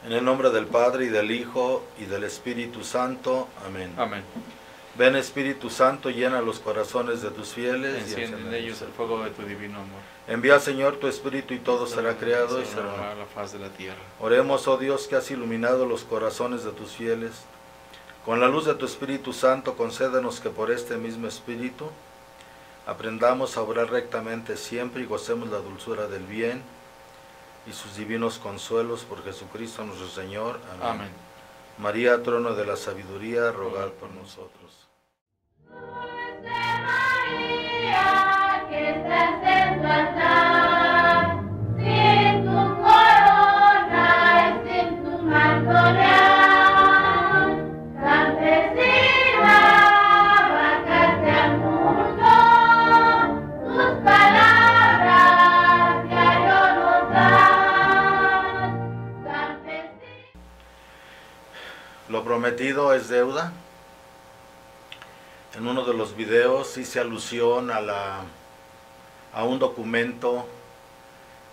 En el nombre del Padre, y del Hijo, y del Espíritu Santo. Amén. Amén. Ven, Espíritu Santo, llena los corazones de tus fieles. Enciende en ellos el fuego de tu divino amor. Envía, Señor, tu Espíritu, y todo será creado. Y se renovará la faz de la tierra. Oremos, oh Dios, que has iluminado los corazones de tus fieles. Con la luz de tu Espíritu Santo, concédenos que por este mismo Espíritu aprendamos a obrar rectamente siempre y gocemos la dulzura del bien y sus divinos consuelos por Jesucristo nuestro Señor. Amén. Amén. María, trono de la sabiduría, rogad por nosotros. Dulce María, que estás en tu altar, sin tu corona y sin tu manto real, campesina, bajaste al mundo, tus palabras diario nos dan, campesina. Lo prometido es deuda. En uno de los videos hice alusión a un documento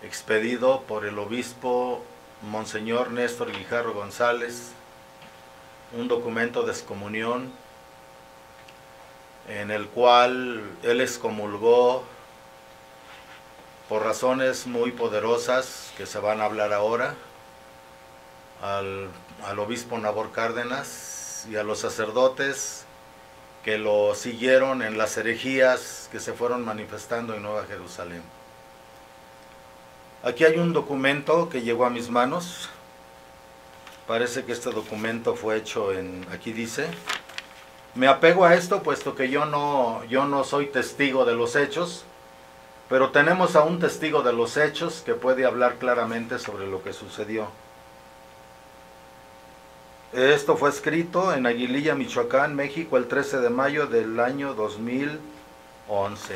expedido por el obispo Monseñor Néstor Guijarro González, un documento de excomunión en el cual él excomulgó por razones muy poderosas que se van a hablar ahora al obispo Nabor Cárdenas y a los sacerdotes que lo siguieron en las herejías que se fueron manifestando en Nueva Jerusalén. Aquí hay un documento que llegó a mis manos. Parece que este documento fue hecho aquí dice, me apego a esto puesto que yo no soy testigo de los hechos, pero tenemos a un testigo de los hechos que puede hablar claramente sobre lo que sucedió. Esto fue escrito en Aguililla, Michoacán, México, el 13 de mayo del año 2011.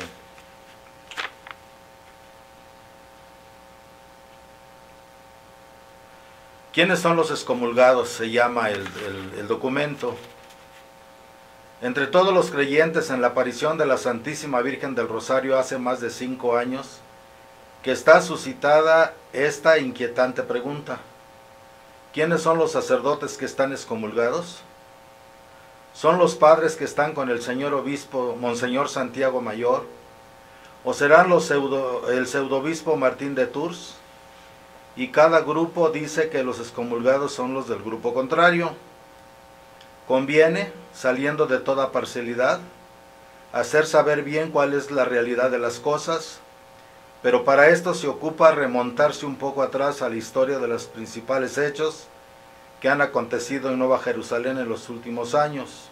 ¿Quiénes son los excomulgados? Se llama el documento. Entre todos los creyentes en la aparición de la Santísima Virgen del Rosario hace más de 5 años, que está suscitada esta inquietante pregunta. ¿Quiénes son los sacerdotes que están excomulgados? ¿Son los padres que están con el señor obispo Monseñor Santiago Mayor? ¿O serán el pseudobispo Martín de Tours? Y cada grupo dice que los excomulgados son los del grupo contrario. Conviene, saliendo de toda parcialidad, hacer saber bien cuál es la realidad de las cosas, pero para esto se ocupa remontarse un poco atrás a la historia de los principales hechos que han acontecido en Nueva Jerusalén en los últimos años.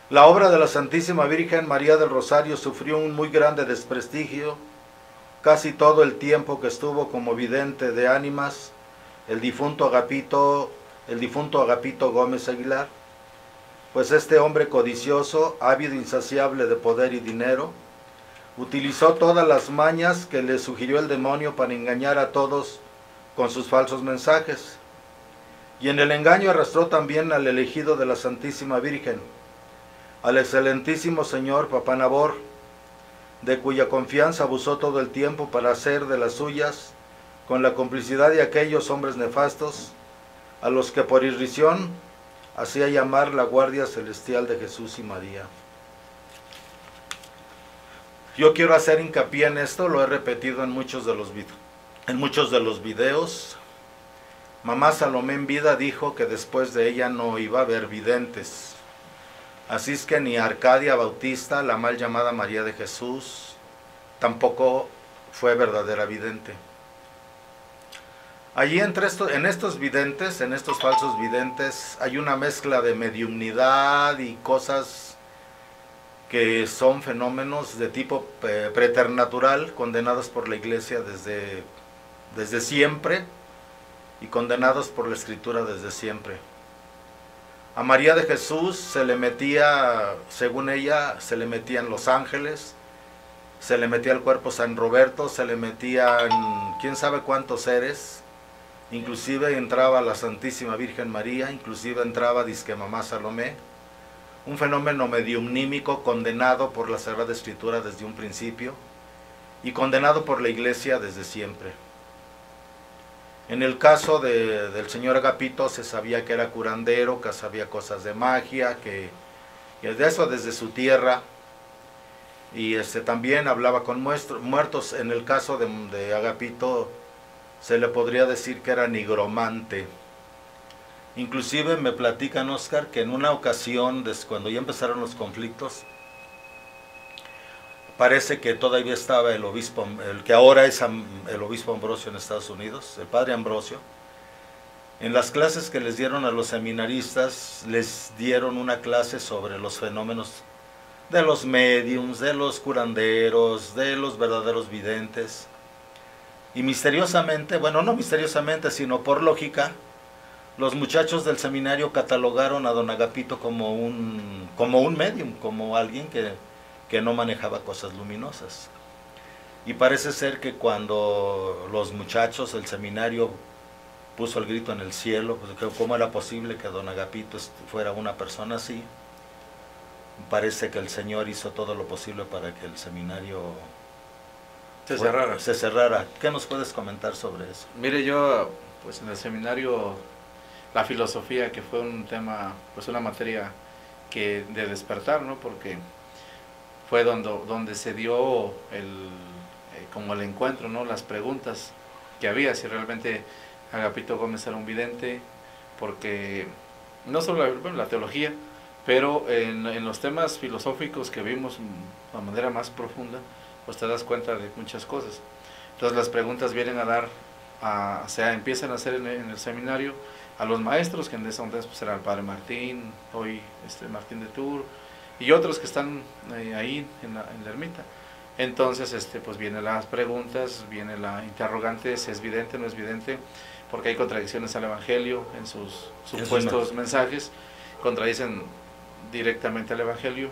La obra de la Santísima Virgen María del Rosario sufrió un muy grande desprestigio casi todo el tiempo que estuvo como vidente de ánimas el difunto Agapito Gómez Aguilar, pues este hombre codicioso, ávido insaciable de poder y dinero, utilizó todas las mañas que le sugirió el demonio para engañar a todos con sus falsos mensajes. Y en el engaño arrastró también al elegido de la Santísima Virgen, al excelentísimo señor Papá Nabor, de cuya confianza abusó todo el tiempo para hacer de las suyas, con la complicidad de aquellos hombres nefastos, a los que por irrisión hacía llamar la Guardia Celestial de Jesús y María. Yo quiero hacer hincapié en esto, lo he repetido en muchos de los videos. Mamá Salomé en vida dijo que después de ella no iba a haber videntes. Así es que ni Arcadia Bautista, la mal llamada María de Jesús, tampoco fue verdadera vidente. Allí en estos videntes, en estos falsos videntes, hay una mezcla de mediumnidad y cosas que son fenómenos de tipo preternatural, condenados por la Iglesia desde siempre y condenados por la Escritura desde siempre. A María de Jesús se le metía, según ella, se le metían los ángeles, se le metía el cuerpo San Roberto, se le metían quién sabe cuántos seres, inclusive entraba la Santísima Virgen María, inclusive entraba disque Mamá Salomé, un fenómeno mediumnímico condenado por la Sagrada Escritura desde un principio, y condenado por la iglesia desde siempre. En el caso del señor Agapito se sabía que era curandero, que sabía cosas de magia, que de eso desde su tierra, y también hablaba con muertos. En el caso de Agapito se le podría decir que era nigromante. Inclusive me platican, Oscar, que en una ocasión, cuando ya empezaron los conflictos, parece que todavía estaba el obispo, el que ahora es el obispo Ambrosio en Estados Unidos, el padre Ambrosio. En las clases que les dieron a los seminaristas, les dieron una clase sobre los fenómenos de los médiums, de los curanderos, de los verdaderos videntes. Y misteriosamente, bueno, no misteriosamente, sino por lógica, los muchachos del seminario catalogaron a don Agapito como un medium, como alguien que no manejaba cosas luminosas. Y parece ser que cuando los muchachos del seminario puso el grito en el cielo, pues, que cómo era posible que don Agapito fuera una persona así, parece que el Señor hizo todo lo posible para que el seminario se cerrara. ¿Qué nos puedes comentar sobre eso? Mire, yo, pues en el seminario, la filosofía, que fue un tema, pues una materia de despertar, ¿no? Porque fue donde se dio como el encuentro, ¿no? Las preguntas que había, si realmente Agapito Gómez era un vidente, porque no solo la teología, pero en los temas filosóficos que vimos de manera más profunda, pues te das cuenta de muchas cosas. Entonces las preguntas vienen a dar, o sea, empiezan a hacer en el seminario a los maestros, que en ese entonces pues, era el padre Martín, hoy Martín de Tours, y otros que están ahí en la ermita. Entonces pues vienen las preguntas, viene la interrogante, si es vidente o no es vidente, porque hay contradicciones al Evangelio en sus supuestos mensajes, contradicen directamente al Evangelio,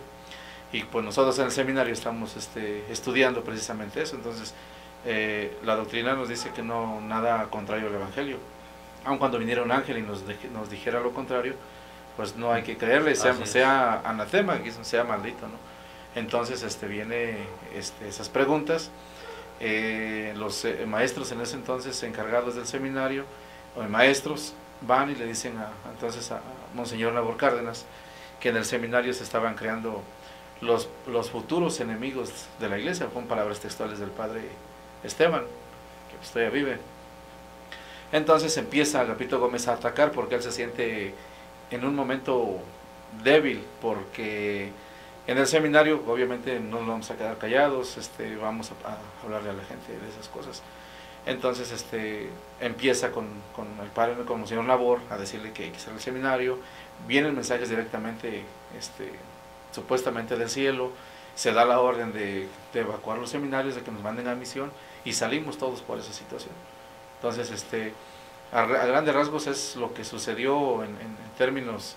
y pues nosotros en el seminario estamos estudiando precisamente eso. Entonces la doctrina nos dice que no nada contrario al Evangelio, aun cuando viniera un ángel y nos dijera lo contrario, pues no hay que creerle, sea anatema, sea maldito, ¿no? Entonces viene esas preguntas. Los maestros en ese entonces encargados del seminario, o maestros, van y le dicen entonces a Monseñor Nabor Cárdenas que en el seminario se estaban creando los futuros enemigos de la iglesia, con palabras textuales del padre Esteban, que pues todavía vive. Entonces empieza Agapito Gómez a atacar, porque él se siente en un momento débil, porque en el seminario obviamente no nos vamos a quedar callados, vamos a hablarle a la gente de esas cosas. Entonces empieza con el padre, con el señor Nabor, a decirle que hay que hacer el seminario. Vienen mensajes directamente supuestamente del cielo, se da la orden de evacuar los seminarios, de que nos manden a misión, y salimos todos por esa situación. Entonces a grandes rasgos es lo que sucedió en términos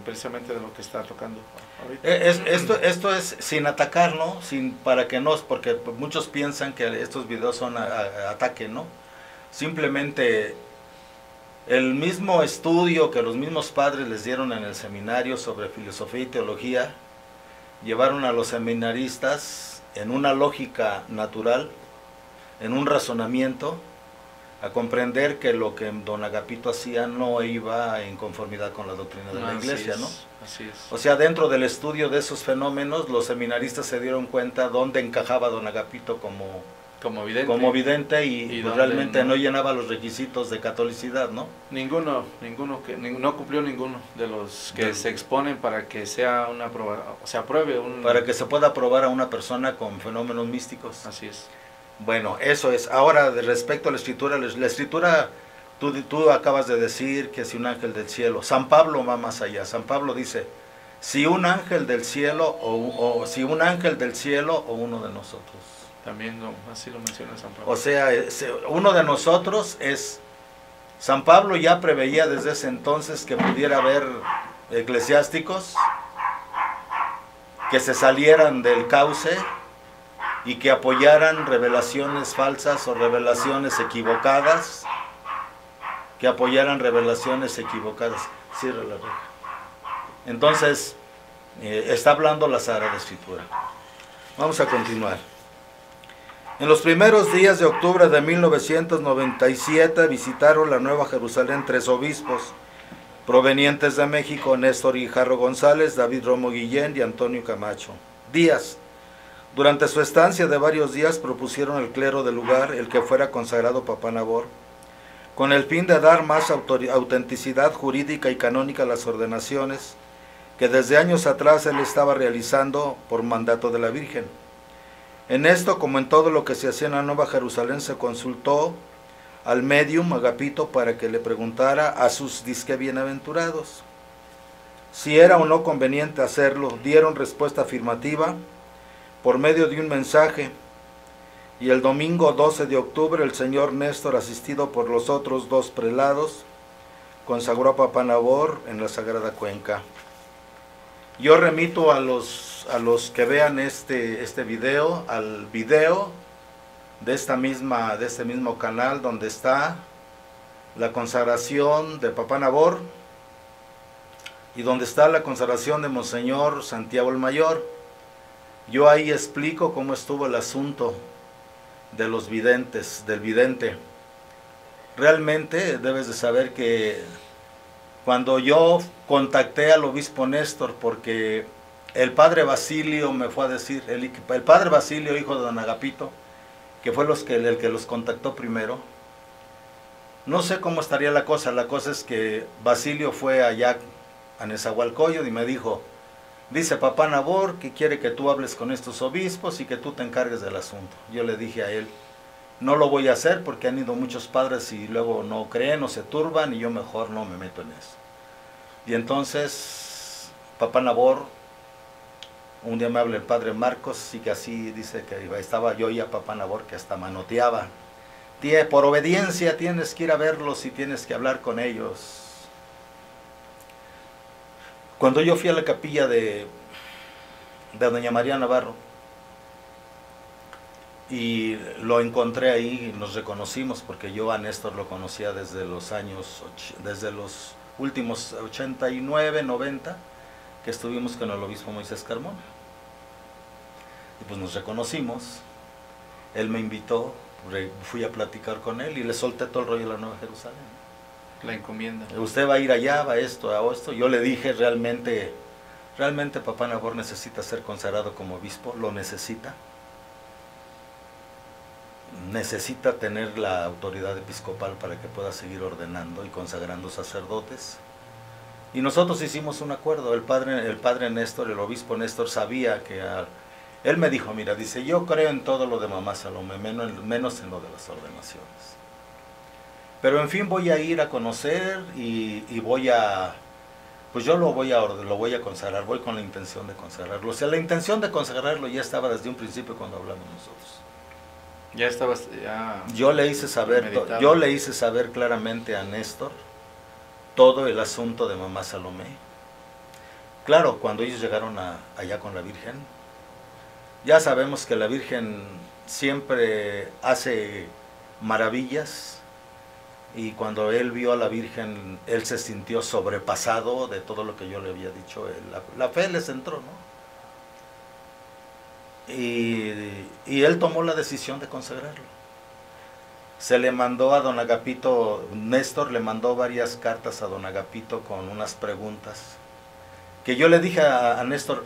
precisamente de lo que está tocando ahorita. Esto es sin atacar, ¿no? Porque muchos piensan que estos videos son ataque, ¿no? Simplemente el mismo estudio que los mismos padres les dieron en el seminario sobre filosofía y teología, llevaron a los seminaristas en una lógica natural, en un razonamiento, a comprender que lo que don Agapito hacía no iba en conformidad con la doctrina de la iglesia, ¿no? Así es. O sea, dentro del estudio de esos fenómenos, los seminaristas se dieron cuenta dónde encajaba don Agapito como vidente y pues realmente no llenaba los requisitos de catolicidad, ¿no? No cumplió ninguno de los que se exponen para que sea una prueba, o sea, apruebe para que se pueda aprobar a una persona con fenómenos místicos. Así es. Bueno, eso es. Ahora, respecto a la escritura, tú acabas de decir que si un ángel del cielo, San Pablo va más allá. San Pablo dice, si un ángel del cielo o si un ángel del cielo o uno de nosotros. También así lo menciona San Pablo. O sea, uno de nosotros es... San Pablo ya preveía desde ese entonces que pudiera haber eclesiásticos que se salieran del cauce y que apoyaran revelaciones falsas o revelaciones equivocadas, Cierra la reja. Entonces, está hablando la Sagrada Escritura. Vamos a continuar. En los primeros días de octubre de 1997 visitaron la Nueva Jerusalén 3 obispos provenientes de México: Néstor Guijarro González, David Romo Guillén y Antonio Camacho Díaz. Durante su estancia de varios días propusieron al clero del lugar el que fuera consagrado Papá Nabor, con el fin de dar más autenticidad jurídica y canónica a las ordenaciones que desde años atrás él estaba realizando por mandato de la Virgen. En esto, como en todo lo que se hacía en la Nueva Jerusalén, se consultó al médium Agapito para que le preguntara a sus disque bienaventurados si era o no conveniente hacerlo. Dieron respuesta afirmativa por medio de un mensaje, y el domingo 12 de octubre el señor Néstor, asistido por los otros 2 prelados, consagró a Papá Nabor en la Sagrada Cuenca. Yo remito a los que vean este video, al video de este mismo canal, donde está la consagración de Papá Nabor y donde está la consagración de Monseñor Santiago el Mayor. Yo ahí explico cómo estuvo el asunto de los videntes, del vidente. Realmente debes de saber que cuando yo contacté al obispo Néstor, porque el padre Basilio me fue a decir, el padre Basilio, hijo de don Agapito, que fue el que los contactó primero, no sé cómo estaría la cosa es que Basilio fue allá a Nezahualcóyotl y me dijo, dice Papá Nabor que quiere que tú hables con estos obispos y que tú te encargues del asunto. Yo le dije a él, no lo voy a hacer porque han ido muchos padres y luego no creen o se turban y yo mejor no me meto en eso. Y entonces Papá Nabor, un día me habla el padre Marcos y que así dice que estaba yo y a Papá Nabor que hasta manoteaba. Por obediencia tienes que ir a verlos y tienes que hablar con ellos. Cuando yo fui a la capilla de doña María Navarro y lo encontré ahí, nos reconocimos porque yo a Néstor lo conocía desde los últimos 89, 90, que estuvimos con el obispo Moisés Carmona. Y pues nos reconocimos, él me invitó, fui a platicar con él y le solté todo el rollo de la Nueva Jerusalén. La encomienda. Usted va a ir allá, va a esto, a esto. Yo le dije, realmente Papá Nabor necesita ser consagrado como obispo, lo necesita. Necesita tener la autoridad episcopal para que pueda seguir ordenando y consagrando sacerdotes. Y nosotros hicimos un acuerdo. El padre Néstor, el obispo Néstor, sabía que él me dijo, mira, dice, yo creo en todo lo de mamá Salomé, menos en lo de las ordenaciones. Pero en fin, voy a ir a conocer y voy a, pues yo lo voy a consagrar, voy con la intención de consagrarlo. O sea, la intención de consagrarlo ya estaba desde un principio cuando hablamos nosotros. Ya estabas, yo le hice saber claramente a Néstor todo el asunto de mamá Salomé. Claro, cuando ellos llegaron allá con la Virgen, ya sabemos que la Virgen siempre hace maravillas. Y cuando él vio a la Virgen, él se sintió sobrepasado de todo lo que yo le había dicho. La fe les entró, ¿no? Y él tomó la decisión de consagrarlo. Se le mandó a don Agapito, Néstor le mandó varias cartas a don Agapito con unas preguntas, que yo le dije a Néstor,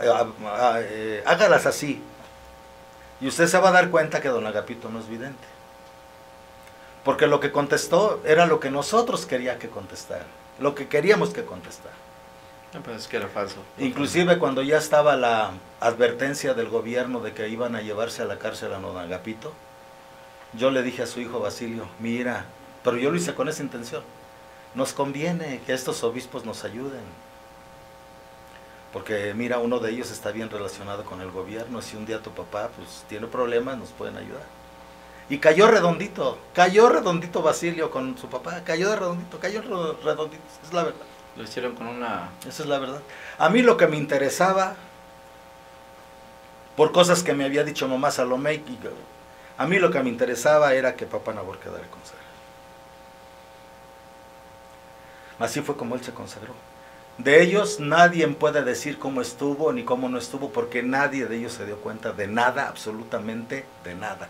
hágalas así, y usted se va a dar cuenta que don Agapito no es vidente. Porque lo que contestó era lo que nosotros queríamos que contestara, lo que queríamos que contestara. No, pues es que era falso. Inclusive cuando ya estaba la advertencia del gobierno de que iban a llevarse a la cárcel a don Agapito, yo le dije a su hijo Basilio, mira, pero yo lo hice con esa intención, nos conviene que estos obispos nos ayuden. Porque mira, uno de ellos está bien relacionado con el gobierno, si un día tu papá pues tiene problemas, nos pueden ayudar. Y cayó redondito Basilio con su papá, cayó redondito, es la verdad. Lo hicieron con una... Esa es la verdad. A mí lo que me interesaba, por cosas que me había dicho mamá Salomé, a mí lo que me interesaba era que Papá Nabor quedara consagrado. Así fue como él se consagró. De ellos nadie puede decir cómo estuvo ni cómo no estuvo, porque nadie de ellos se dio cuenta de nada, absolutamente de nada.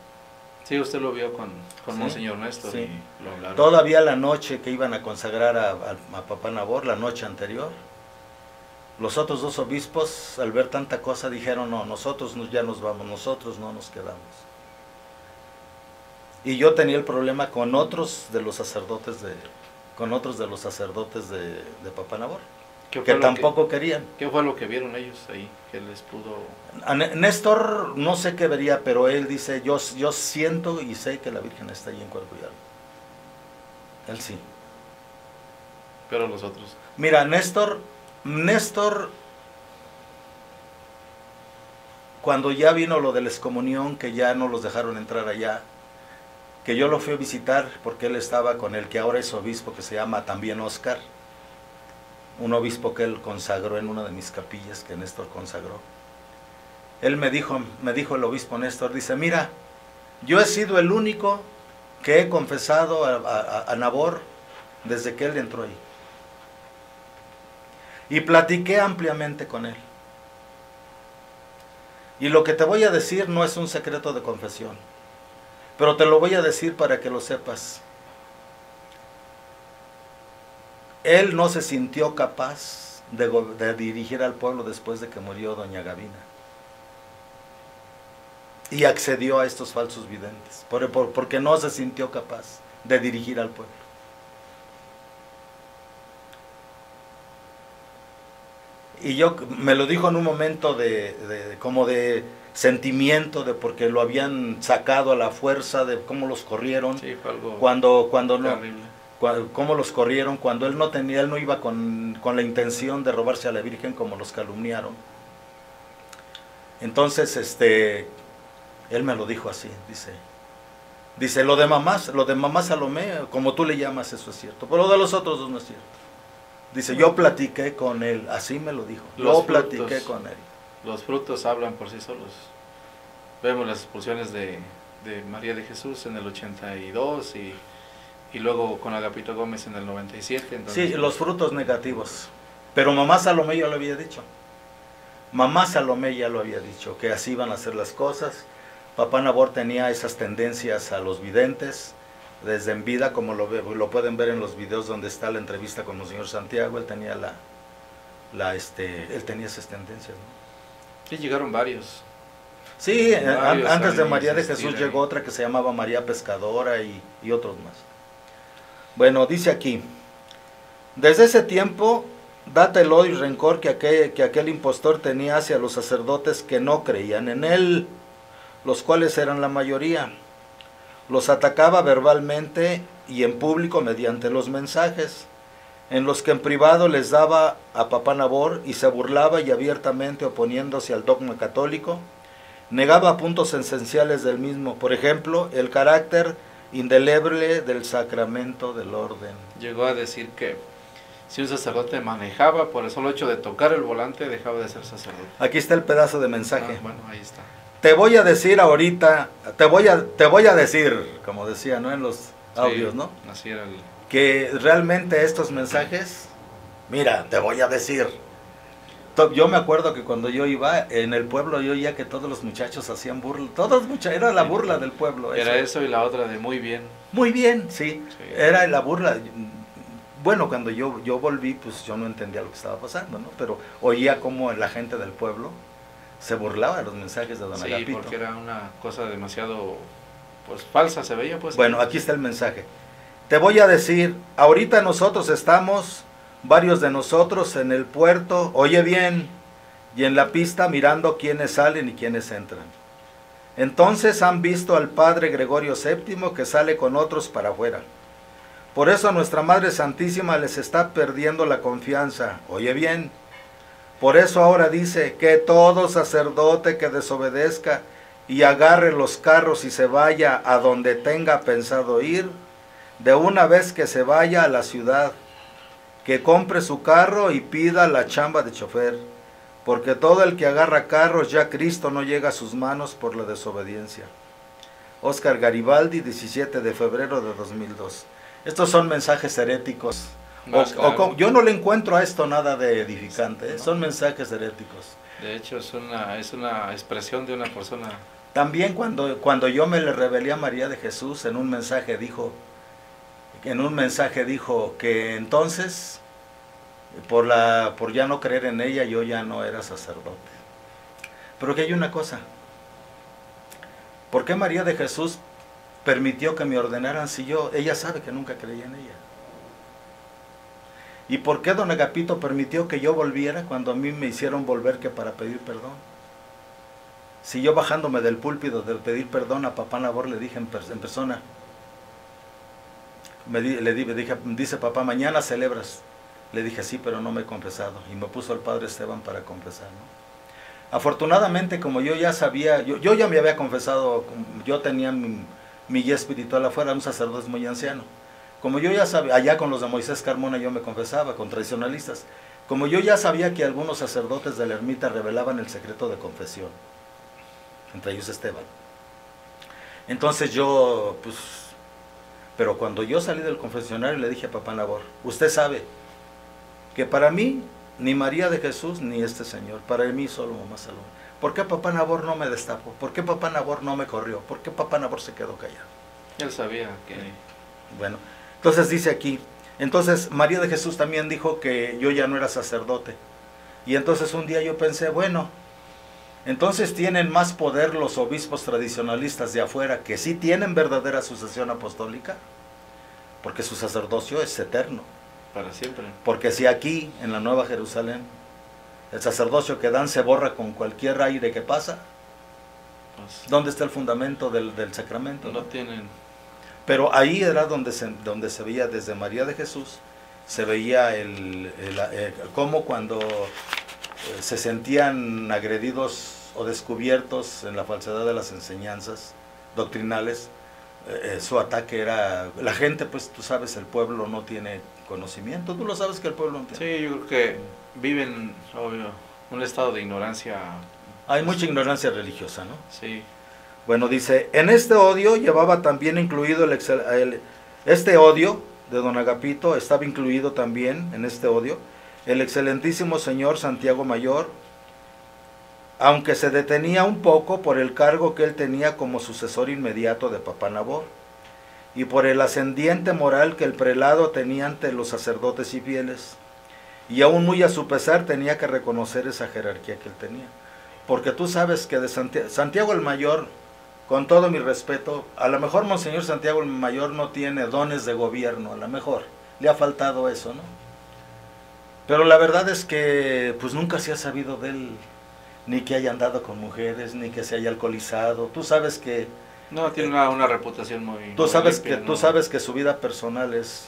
Sí, usted lo vio con Sí, Monseñor Néstor sí. y lo hablaron. Todavía la noche que iban a consagrar a Papá Nabor, la noche anterior, los otros dos obispos, al ver tanta cosa, dijeron, no, nosotros ya nos vamos, nosotros no nos quedamos. Y yo tenía el problema con otros de los sacerdotes de Papá Nabor, ¿Qué que fue lo tampoco querían. ¿Qué fue lo que vieron ellos ahí? ¿Qué les pudo...? A Néstor no sé qué vería, pero él dice, yo siento y sé que la Virgen está ahí en cuerpo y alma. Él sí. Pero los otros... Mira, Néstor, cuando ya vino lo de la excomunión, que ya no los dejaron entrar allá, que yo lo fui a visitar porque él estaba con el que ahora es obispo, que se llama también Óscar, un obispo que él consagró en una de mis capillas, que Néstor consagró. Él me dijo el obispo Néstor, dice, mira, yo he sido el único que he confesado a Nabor desde que él entró ahí. Y platiqué ampliamente con él. Y lo que te voy a decir no es un secreto de confesión, pero te lo voy a decir para que lo sepas. Él no se sintió capaz de dirigir al pueblo después de que murió doña Gavina. Y accedió a estos falsos videntes, porque no se sintió capaz de dirigir al pueblo. Y yo me lo dijo en un momento como de sentimiento, de porque lo habían sacado a la fuerza, de cómo los corrieron. Sí, fue algo cuando no, terrible. cómo los corrieron, cuando él no iba con la intención de robarse a la Virgen, como los calumniaron. Entonces, él me lo dijo así, dice, lo de mamá Salomé, como tú le llamas, eso es cierto, pero lo de los otros dos no es cierto. Dice, yo platiqué con él, así me lo dijo, yo platiqué con él. Los frutos hablan por sí solos. Vemos las expulsiones de María de Jesús en el 82 y luego con Agapito Gómez en el 97. Entonces, sí, los frutos negativos. Pero mamá Salomé ya lo había dicho. Mamá Salomé ya lo había dicho, que así iban a ser las cosas. Papá Nabor tenía esas tendencias a los videntes desde en vida, como lo pueden ver en los videos donde está la entrevista con Monseñor Santiago. Él tenía él tenía esas tendencias, ¿no? Sí, llegaron varios. Sí, Varios antes de años María de existir Jesús ahí. llegó otra que se llamaba María Pescadora y otros más. Bueno, dice aquí, desde ese tiempo data el odio y rencor que aquel impostor tenía hacia los sacerdotes que no creían en él, los cuales eran la mayoría. Los atacaba verbalmente y en público mediante los mensajes, en los que en privado les daba a Papá Nabor y se burlaba y abiertamente oponiéndose al dogma católico, negaba puntos esenciales del mismo, por ejemplo, el carácter indeleble del sacramento del orden. Llegó a decir que si un sacerdote manejaba, por el solo hecho de tocar el volante, dejaba de ser sacerdote. Aquí está el pedazo de mensaje. Bueno, ahí está. Te voy a decir ahorita, te voy a decir, como decía, ¿no? En los audios, Sí, ¿no? Así era el... Que realmente estos mensajes, mira, te voy a decir. Yo me acuerdo que cuando yo iba en el pueblo, yo oía que todos los muchachos hacían burla, era la burla del pueblo. Era eso y la otra de muy bien. Muy bien, sí, Sí. era la burla. Bueno, cuando yo volví, pues yo no entendía lo que estaba pasando, ¿no? Pero oía cómo la gente del pueblo se burlaba de los mensajes de don Sí, Agapito. porque era una cosa demasiado, pues, falsa, se veía, pues. Bueno, aquí está el mensaje. Te voy a decir, ahorita nosotros estamos, varios de nosotros, en el puerto, oye bien, y en la pista mirando quiénes salen y quiénes entran. Entonces han visto al padre Gregorio VII que sale con otros para afuera. Por eso nuestra Madre Santísima les está perdiendo la confianza, oye bien. Por eso ahora dice que todo sacerdote que desobedezca y agarre los carros y se vaya a donde tenga pensado ir, de una vez que se vaya a la ciudad, que compre su carro y pida la chamba de chofer, porque todo el que agarra carros ya Cristo no llega a sus manos por la desobediencia. Óscar Garibaldi, 17 de febrero de 2002. Estos son mensajes heréticos. Yo no le encuentro a esto nada de edificante, ¿eh? Son mensajes heréticos. De hecho, es una expresión de una persona También cuando yo me le rebelé a María de Jesús, en un mensaje dijo que entonces, por ya no creer en ella, yo ya no era sacerdote. Pero que hay una cosa, ¿por qué María de Jesús permitió que me ordenaran si ella sabe que nunca creía en ella? ¿Y por qué don Agapito permitió que yo volviera cuando a mí me hicieron volver que para pedir perdón? Si yo bajándome del púlpito de pedir perdón a papá Nabor le dije en persona, dice papá, mañana celebras. Le dije sí, pero no me he confesado. Y me puso el padre Esteban para confesar, ¿no? Afortunadamente, como yo ya sabía, yo ya me había confesado, yo tenía mi guía espiritual afuera, un sacerdote muy anciano. Como yo ya sabía, allá con los de Moisés Carmona yo me confesaba, con tradicionalistas. Como yo ya sabía que algunos sacerdotes de la ermita revelaban el secreto de confesión, entre ellos Esteban. Entonces yo, pero cuando yo salí del confesionario le dije a papá Nabor, usted sabe que para mí, ni María de Jesús, ni este señor, para mí solo mamá Salomé. ¿Por qué papá Nabor no me destapó? ¿Por qué papá Nabor no me corrió? ¿Por qué papá Nabor se quedó callado? Él sabía que... Bueno, entonces dice aquí, entonces María de Jesús también dijo que yo ya no era sacerdote. Y entonces un día yo pensé, bueno, entonces tienen más poder los obispos tradicionalistas de afuera, que sí tienen verdadera sucesión apostólica, porque su sacerdocio es eterno. Para siempre. Porque si aquí, en la Nueva Jerusalén, el sacerdocio que dan se borra con cualquier aire que pasa, Pues, ¿dónde está el fundamento del sacramento? no tienen... Pero ahí era donde se veía desde María de Jesús, se veía cómo cuando se sentían agredidos o descubiertos en la falsedad de las enseñanzas doctrinales, su ataque era, la gente, pues tú sabes, el pueblo no tiene conocimiento, tú lo sabes que el pueblo no tiene. Sí, yo creo que viven, obvio, un estado de ignorancia. Hay mucha ignorancia religiosa, ¿no? Sí. Bueno, dice, en este odio llevaba también incluido este odio de don Agapito, estaba incluido también en este odio el excelentísimo señor Santiago Mayor, aunque se detenía un poco por el cargo que él tenía como sucesor inmediato de papá Nabor, y por el ascendiente moral que el prelado tenía ante los sacerdotes y fieles, y aún muy a su pesar tenía que reconocer esa jerarquía que él tenía, porque tú sabes que de Santiago el Mayor, con todo mi respeto, a lo mejor Monseñor Santiago el Mayor no tiene dones de gobierno, a lo mejor le ha faltado eso, ¿no? Pero la verdad es que pues nunca se ha sabido de él, ni que haya andado con mujeres, ni que se haya alcoholizado. Tú sabes que... No, tiene una reputación muy... Tú sabes limpia, que ¿no? tú sabes que su vida personal es...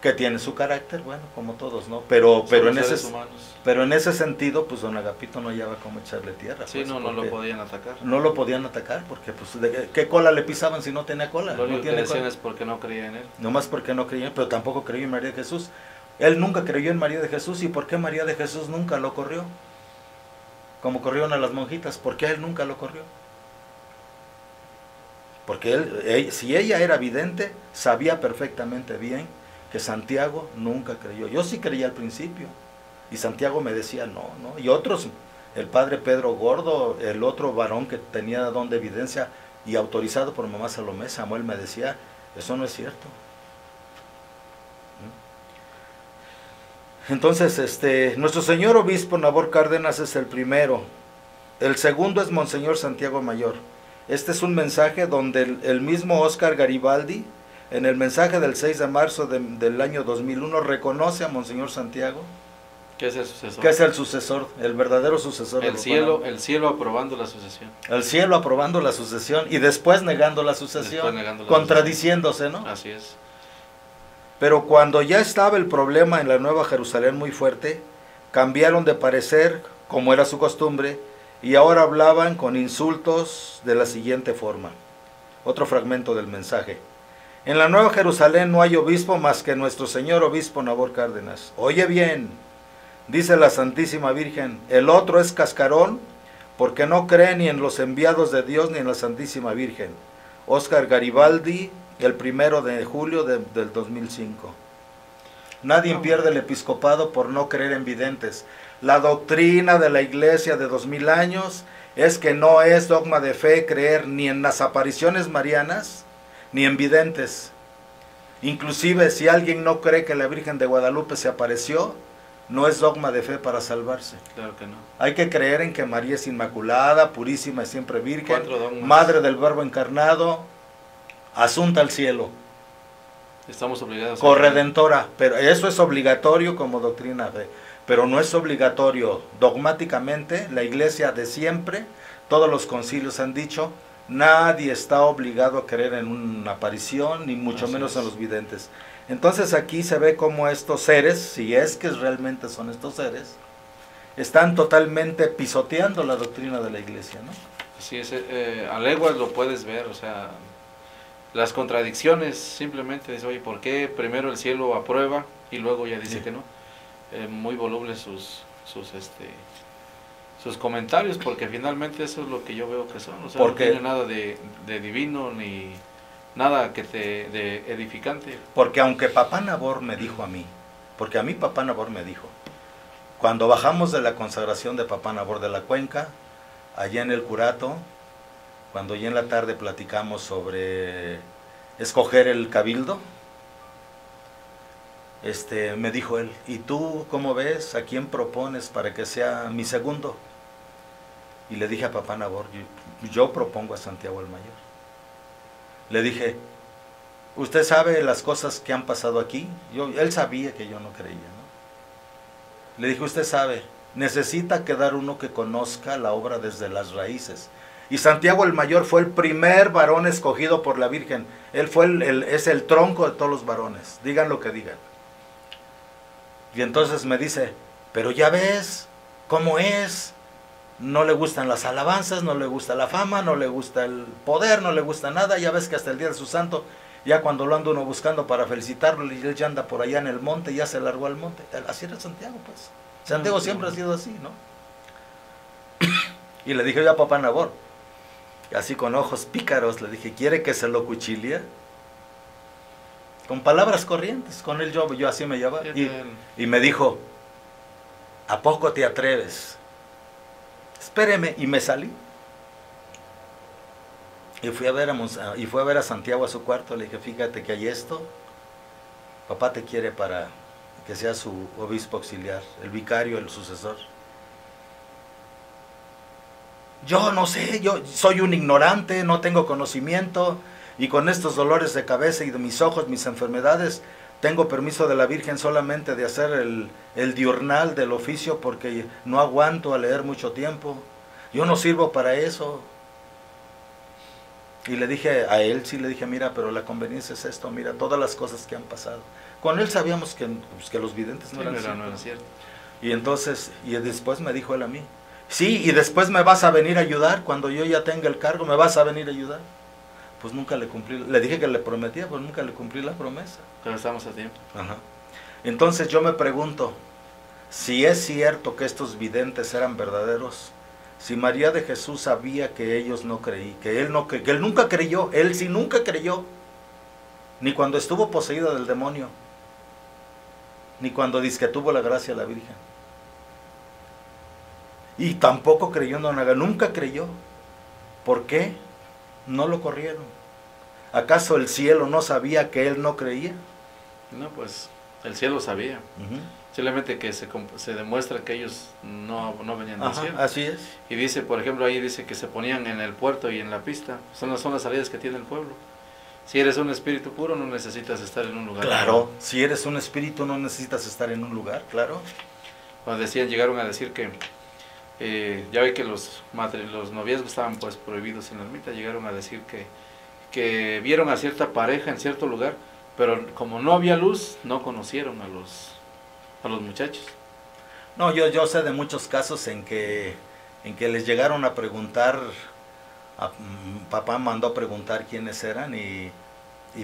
que tiene su carácter, bueno, como todos, ¿no? Pero en ese sentido, pues don Agapito no hallaba cómo echarle tierra. Sí, pues, no lo podían atacar. No lo podían atacar, porque pues ¿qué cola le pisaban si no tenía cola? Lo único No que tiene decían cola. es porque no creía en él. Nomás porque no creían, pero tampoco creyó en María de Jesús. Él nunca creyó en María de Jesús. ¿Y por qué María de Jesús nunca lo corrió? Como corrieron a las monjitas, ¿por qué él nunca lo corrió? Porque si ella era vidente, sabía perfectamente bien que Santiago nunca creyó. Yo sí creía al principio, y Santiago me decía no. Y otros, el padre Pedro Gordo, el otro varón que tenía don de evidencia y autorizado por mamá Salomé, Samuel, me decía, eso no es cierto. Entonces, nuestro señor obispo Nabor Cárdenas es el primero. El segundo es Monseñor Santiago Mayor. Este es un mensaje donde el mismo Óscar Garibaldi, en el mensaje del 6 de marzo del año 2001, reconoce a Monseñor Santiago. ¿Qué es el sucesor? Que es el sucesor, el verdadero sucesor. El cielo aprobando la sucesión. El cielo aprobando la sucesión y después negando la sucesión, contradiciéndose, ¿no? Así es. Pero cuando ya estaba el problema en la Nueva Jerusalén muy fuerte, cambiaron de parecer, como era su costumbre, y ahora hablaban con insultos de la siguiente forma. Otro fragmento del mensaje. En la Nueva Jerusalén no hay obispo más que nuestro señor obispo Nabor Cárdenas. Oye bien, dice la Santísima Virgen, el otro es cascarón porque no cree ni en los enviados de Dios ni en la Santísima Virgen. Óscar Garibaldi, el 1 de julio del 2005. Nadie pierde el episcopado por no creer en videntes. La doctrina de la iglesia de 2000 años es que no es dogma de fe creer ni en las apariciones marianas, ni en videntes. Inclusive si alguien no cree que la Virgen de Guadalupe se apareció, no es dogma de fe para salvarse. Claro que no. Hay que creer en que María es inmaculada, purísima y siempre virgen, 4 dogmas. madre del Verbo encarnado, asunta al cielo, Estamos obligados corredentora, pero eso es obligatorio como doctrina de fe, pero no es obligatorio dogmáticamente. La Iglesia de siempre, todos los concilios han dicho, nadie está obligado a creer en una aparición, ni mucho Así menos es. en los videntes. Entonces aquí se ve cómo estos seres, si es que realmente son estos seres, están totalmente pisoteando la doctrina de la Iglesia, ¿no? Así es, a leguas lo puedes ver, o sea, las contradicciones, simplemente dice, oye, ¿por qué primero el cielo aprueba y luego ya dice Sí. que no? Muy volubles sus comentarios, porque finalmente eso es lo que yo veo que son, o sea, Porque- no tiene nada de divino ni nada que de edificante. Porque aunque Papá Nabor me dijo a mí, porque a mí Papá Nabor me dijo, cuando bajamos de la consagración de Papá Nabor de la Cuenca, allá en el curato, cuando ya en la tarde platicamos sobre escoger el cabildo, me dijo él, ¿y tú cómo ves? ¿A quién propones para que sea mi segundo? Y le dije a Papá Nabor, yo propongo a Santiago el Mayor. Le dije, ¿usted sabe las cosas que han pasado aquí? Él sabía que yo no creía, ¿no? Le dije, usted sabe, necesita quedar uno que conozca la obra desde las raíces. Y Santiago el Mayor fue el primer varón escogido por la Virgen. Él fue es el tronco de todos los varones, digan lo que digan. Y entonces me dice, pero ya ves cómo es, no le gustan las alabanzas, no le gusta la fama, no le gusta el poder, no le gusta nada, ya ves que hasta el día de su santo, ya cuando lo anda uno buscando para felicitarlo, y él ya anda por allá en el monte, ya se largó al monte. Así era Santiago, pues. Santiago siempre ha sido así, ¿no? Y le dije yo a Papá Nabor, así con ojos pícaros, le dije, ¿quiere que se lo cuchilie? Con palabras corrientes, con él yo así me llevaba. Y me dijo, ¿a poco te atreves? Espéreme, y me salí. Y fui a ver a Santiago a su cuarto, le dije, fíjate que hay esto, papá te quiere para que sea su obispo auxiliar, el vicario, el sucesor. Yo no sé, yo soy un ignorante, no tengo conocimiento, y con estos dolores de cabeza y de mis ojos, mis enfermedades, tengo permiso de la Virgen solamente de hacer el diurnal del oficio porque no aguanto a leer mucho tiempo. Yo no sirvo para eso. Y le dije a él, sí le dije, mira, pero la conveniencia es esto, mira, todas las cosas que han pasado. Con él sabíamos que los videntes no eran ciertos. No era cierto. Y entonces, y después me dijo él a mí, sí, y después me vas a venir a ayudar, cuando yo ya tenga el cargo, me vas a venir a ayudar. Pues nunca le cumplí, le dije que le prometía, pero nunca le cumplí la promesa. Pero estamos a tiempo. Ajá. Entonces yo me pregunto, si es cierto que estos videntes eran verdaderos, si María de Jesús sabía que ellos no creí, que él nunca creyó, él sí nunca creyó, ni cuando estuvo poseída del demonio, ni cuando dice que tuvo la gracia de la Virgen. Y tampoco creyó en Don Aga, nunca creyó. ¿Por qué? No lo corrieron. ¿Acaso el cielo no sabía que él no creía? No, pues el cielo sabía. Uh-huh. Simplemente que se demuestra que ellos no venían del Ajá, cielo. así es. Y dice, por ejemplo, ahí dice que se ponían en el puerto y en la pista. Son las salidas que tiene el pueblo. Si eres un espíritu puro, no necesitas estar en un lugar. Claro, si eres un espíritu no necesitas estar en un lugar, claro. Cuando llegaron a decir que ya ve que los noviazgos estaban pues prohibidos en la ermita, llegaron a decir que vieron a cierta pareja en cierto lugar, pero como no había luz, no conocieron a los muchachos. No, yo sé de muchos casos en que les llegaron a preguntar, papá mandó a preguntar quiénes eran y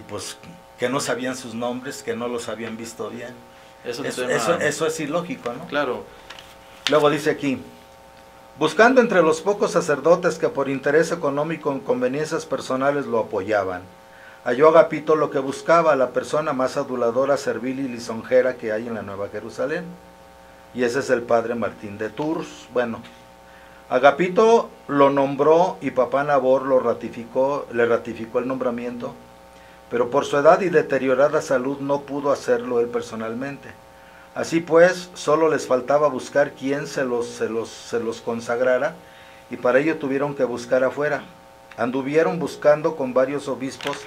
pues que no sabían sus nombres, que no los habían visto bien. Eso es ilógico, ¿no? Claro. Luego dice aquí, buscando entre los pocos sacerdotes que por interés económico en conveniencias personales lo apoyaban, halló Agapito lo que buscaba, la persona más aduladora, servil y lisonjera que hay en la Nueva Jerusalén. Y ese es el padre Martín de Tours. Bueno, Agapito lo nombró y papá Nabor le ratificó el nombramiento, pero por su edad y deteriorada salud no pudo hacerlo él personalmente. Así pues, solo les faltaba buscar quién se los consagrara, y para ello tuvieron que buscar afuera. Anduvieron buscando con varios obispos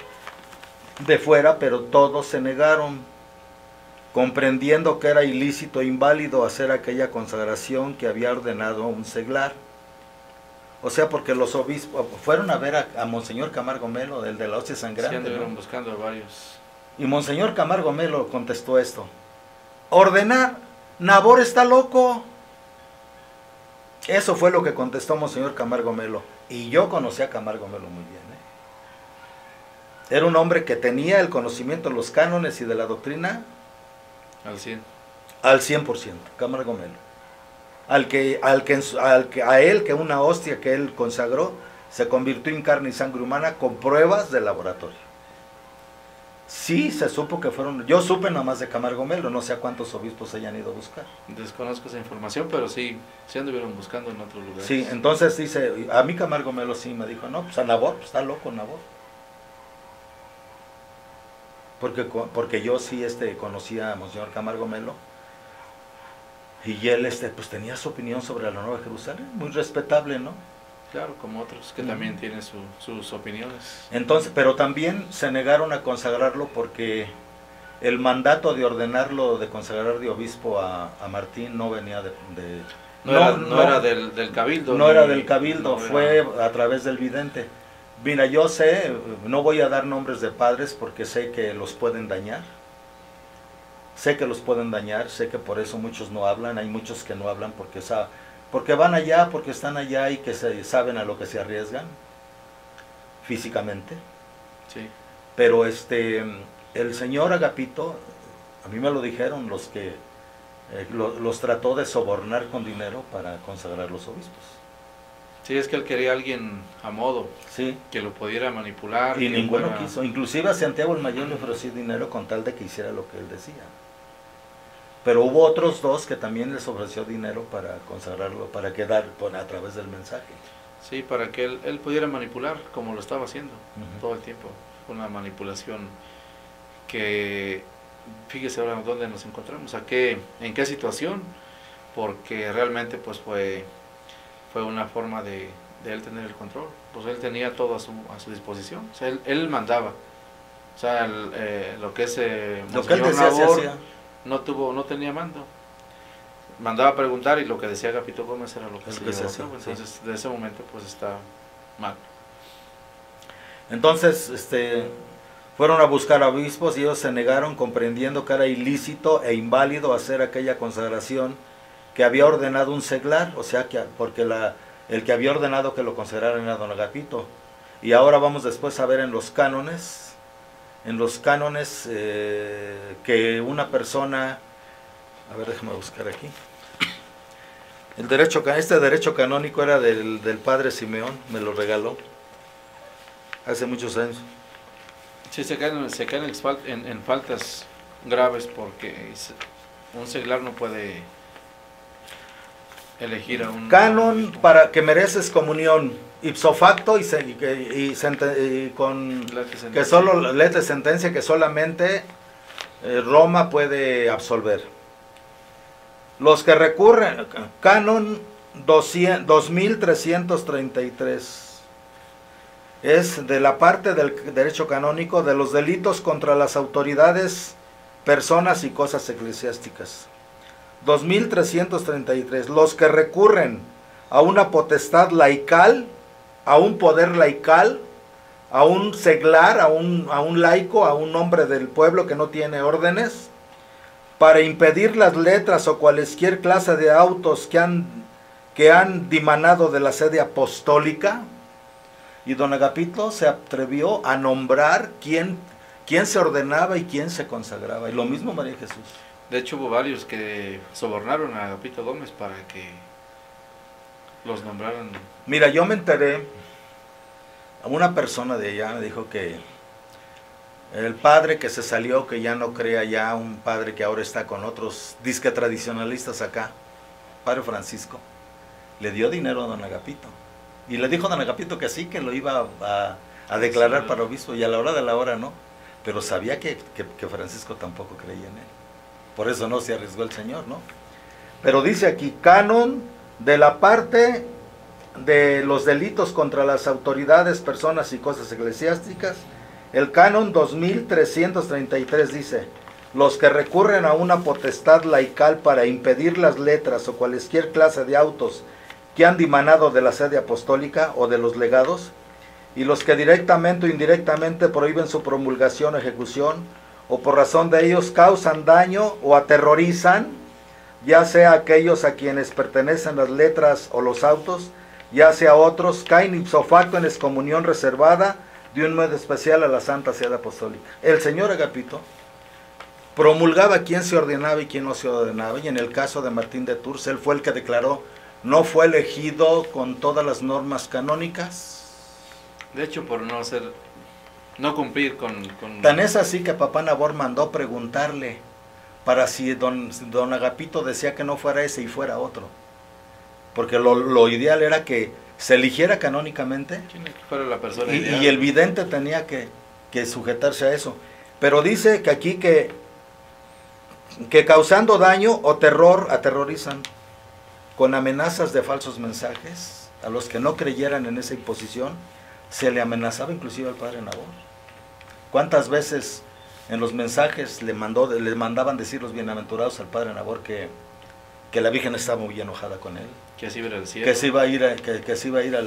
de fuera, pero todos se negaron, comprendiendo que era ilícito e inválido hacer aquella consagración que había ordenado un seglar. O sea, porque los obispos fueron a ver a Monseñor Camargo Melo, el de la hostia sangrante. Sí, anduvieron ¿no? buscando a varios. Y Monseñor Camargo Melo contestó esto: ordenar, Nabor está loco. Eso fue lo que contestó Monseñor Camargo Melo. Y yo conocí a Camargo Melo muy bien. Era un hombre que tenía el conocimiento de los cánones y de la doctrina Al 100. al 100%, Camargo Melo. A él que una hostia que él consagró se convirtió en carne y sangre humana con pruebas de laboratorio. Sí, se supo que fueron, yo supe nada más de Camargo Melo, no sé a cuántos obispos hayan ido a buscar. Desconozco esa información, pero sí anduvieron buscando en otros lugares. Sí, entonces dice, a mí Camargo Melo sí me dijo, no, pues a Nabor, pues está loco Nabor. Porque yo sí conocía a Monseñor Camargo Melo, y él pues tenía su opinión sobre la Nueva Jerusalén, muy respetable, ¿no? Claro, como otros que también tienen sus opiniones. Entonces, pero también se negaron a consagrarlo porque el mandato de ordenarlo, de consagrar de obispo a Martín no venía No era del cabildo. No era del cabildo, fue a través del vidente. Mira, yo sé, no voy a dar nombres de padres porque sé que los pueden dañar. Sé que por eso muchos no hablan, hay muchos que no hablan porque van allá, porque están allá y que saben a lo que se arriesgan físicamente. Sí. Pero el señor Agapito, a mí me lo dijeron los que los trató de sobornar con dinero para consagrar los obispos. Sí, es que él quería a alguien a modo, Sí. que lo pudiera manipular. Y que ninguno fuera- quiso. Inclusive a Santiago el Mayor le ofreció dinero con tal de que hiciera lo que él decía. Pero hubo otros dos que también les ofreció dinero para consagrarlo, para quedar a través del mensaje. Sí, para que él pudiera manipular como lo estaba haciendo Ujú. todo el tiempo. Fue una manipulación que, fíjese ahora dónde nos encontramos, en qué situación, porque realmente pues fue una forma de él tener el control. Pues él tenía todo a su disposición, o sea, él mandaba. O sea, lo que es Lo que él Monseñor decía se Nabor, hacía. no tenía mando. Mandaba a preguntar y lo que decía Agapito Gómez era lo que Es se lo que se llevaba a hacía, cabo. sí. Entonces, de ese momento pues está mal. Entonces, fueron a buscar a obispos y ellos se negaron, comprendiendo que era ilícito e inválido hacer aquella consagración que había ordenado un seglar, o sea, porque el que había ordenado que lo consagraran era don Agapito. Y ahora vamos después a ver en los cánones, que una persona, a ver, déjame buscar aquí. Este derecho canónico era del padre Simeón, me lo regaló hace muchos años. Sí, se caen en faltas graves porque un seglar no puede elegir a un Canon para que mereces comunión, ipso facto con que solo letra sentencia que solamente Roma puede absolver. Los que recurren, canon 2333. Es de la parte del derecho canónico de los delitos contra las autoridades, personas y cosas eclesiásticas. 2333. Los que recurren a una potestad laical, a un poder laical, a un seglar, a un laico, a un hombre del pueblo que no tiene órdenes, para impedir las letras o cualquier clase de autos que han dimanado de la sede apostólica. Y don Agapito se atrevió a nombrar quién se ordenaba y quién se consagraba. Y lo mismo María Jesús. De hecho, hubo varios que sobornaron a Agapito Gómez para que los nombraran. Mira, yo me enteré, una persona de allá me dijo que el padre que se salió, que ya no crea ya, un padre que ahora está con otros disque tradicionalistas acá, padre Francisco, le dio dinero a don Agapito. Y le dijo a don Agapito que sí, que lo iba a declarar para obispo, y a la hora de la hora no. Pero sabía que Francisco tampoco creía en él. Por eso no se arriesgó el Señor, ¿no? Pero dice aquí, canon de la parte de los delitos contra las autoridades, personas y cosas eclesiásticas, el canon 2333 dice: los que recurren a una potestad laical para impedir las letras o cualquier clase de autos que han dimanado de la sede apostólica o de los legados, y los que directamente o indirectamente prohíben su promulgación o ejecución, o por razón de ellos causan daño o aterrorizan, ya sea aquellos a quienes pertenecen las letras o los autos, ya sea otros, caen ipso facto en excomunión reservada de un modo especial a la Santa Sede Apostólica. El señor Agapito promulgaba quién se ordenaba y quién no se ordenaba, y en el caso de Martín de Tours, él fue el que declaró: no fue elegido con todas las normas canónicas. De hecho, por no cumplir con... Tan es así que Papá Nabor mandó preguntarle para si don Agapito decía que no fuera ese y fuera otro. Porque lo ideal era que se eligiera canónicamente, ¿quién fuera la persona ideal? y el vidente tenía que sujetarse a eso. Pero dice que aquí que causando daño o terror, aterrorizan con amenazas de falsos mensajes a los que no creyeran en esa imposición. Se le amenazaba inclusive al padre Nabor. ¿Cuántas veces en los mensajes le mandaban decir los bienaventurados al padre Nabor que la Virgen estaba muy enojada con él? Que se iba a ir al cielo. Que se iba a ir,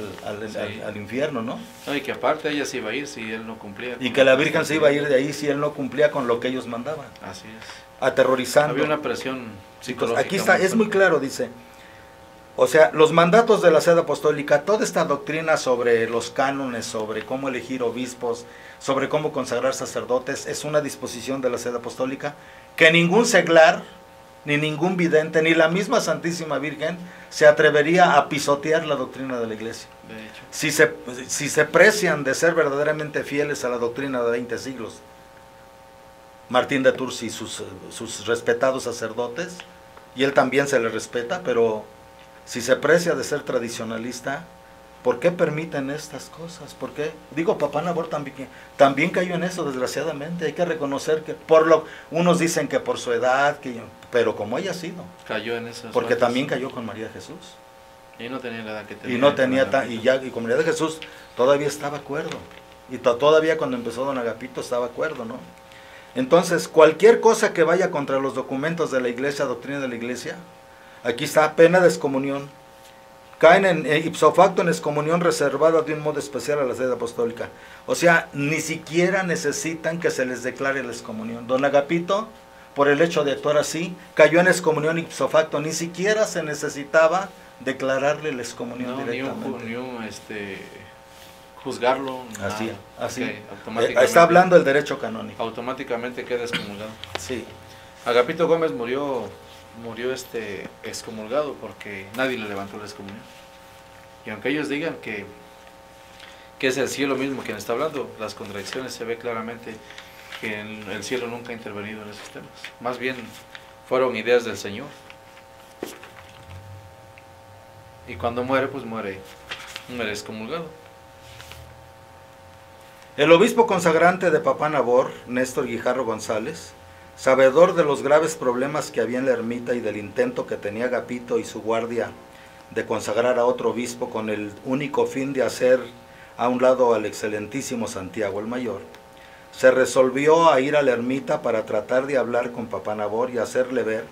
Sí. al infierno, ¿no? No, y que aparte ella se iba a ir si él no cumplía. Y que la Virgen se iba a ir de ahí si él no cumplía con lo que ellos mandaban. Así es. Aterrorizando. Había una presión psicológica. Aquí está, es muy claro, dice. O sea, los mandatos de la sede apostólica, toda esta doctrina sobre los cánones, sobre cómo elegir obispos, sobre cómo consagrar sacerdotes, es una disposición de la sede apostólica que ningún seglar, ni ningún vidente, ni la misma Santísima Virgen se atrevería a pisotear la doctrina de la Iglesia. De hecho. Si se precian de ser verdaderamente fieles a la doctrina de 20 siglos, Martín de Tours y sus respetados sacerdotes, y él también se le respeta, pero si se precia de ser tradicionalista, ¿por qué permiten estas cosas? ¿Por qué? Digo, Papá Nabor también cayó en eso, desgraciadamente. Hay que reconocer que unos dicen que por su edad, pero como haya sido. Cayó en eso. Porque también cayó con María Jesús. Y no tenía la edad que tenía. Y no tenía y con María de Jesús todavía estaba acuerdo. Y todavía cuando empezó don Agapito estaba acuerdo, ¿no? Entonces, cualquier cosa que vaya contra los documentos de la Iglesia, doctrina de la Iglesia, aquí está, pena de excomunión. Caen en ipso facto en excomunión reservada de un modo especial a la sede apostólica. O sea, ni siquiera necesitan que se les declare la excomunión. Don Agapito, por el hecho de actuar así, cayó en excomunión ipso facto. Ni siquiera se necesitaba declararle la excomunión directamente. Ni un juzgarlo. Así, nada. así. Okay, automáticamente, está hablando el derecho canónico. Automáticamente queda excomulgado. Sí. Agapito Gómez murió excomulgado porque nadie le levantó la excomunión. Y aunque ellos digan que es el cielo mismo quien está hablando, las contradicciones se ve claramente que el cielo nunca ha intervenido en esos temas. Más bien fueron ideas del Señor. Y cuando muere, pues muere excomulgado. El obispo consagrante de Papá Nabor, Néstor Guijarro González, sabedor de los graves problemas que había en la ermita y del intento que tenía Agapito y su guardia de consagrar a otro obispo con el único fin de hacer a un lado al excelentísimo Santiago el Mayor, se resolvió a ir a la ermita para tratar de hablar con Papá Nabor y hacerle ver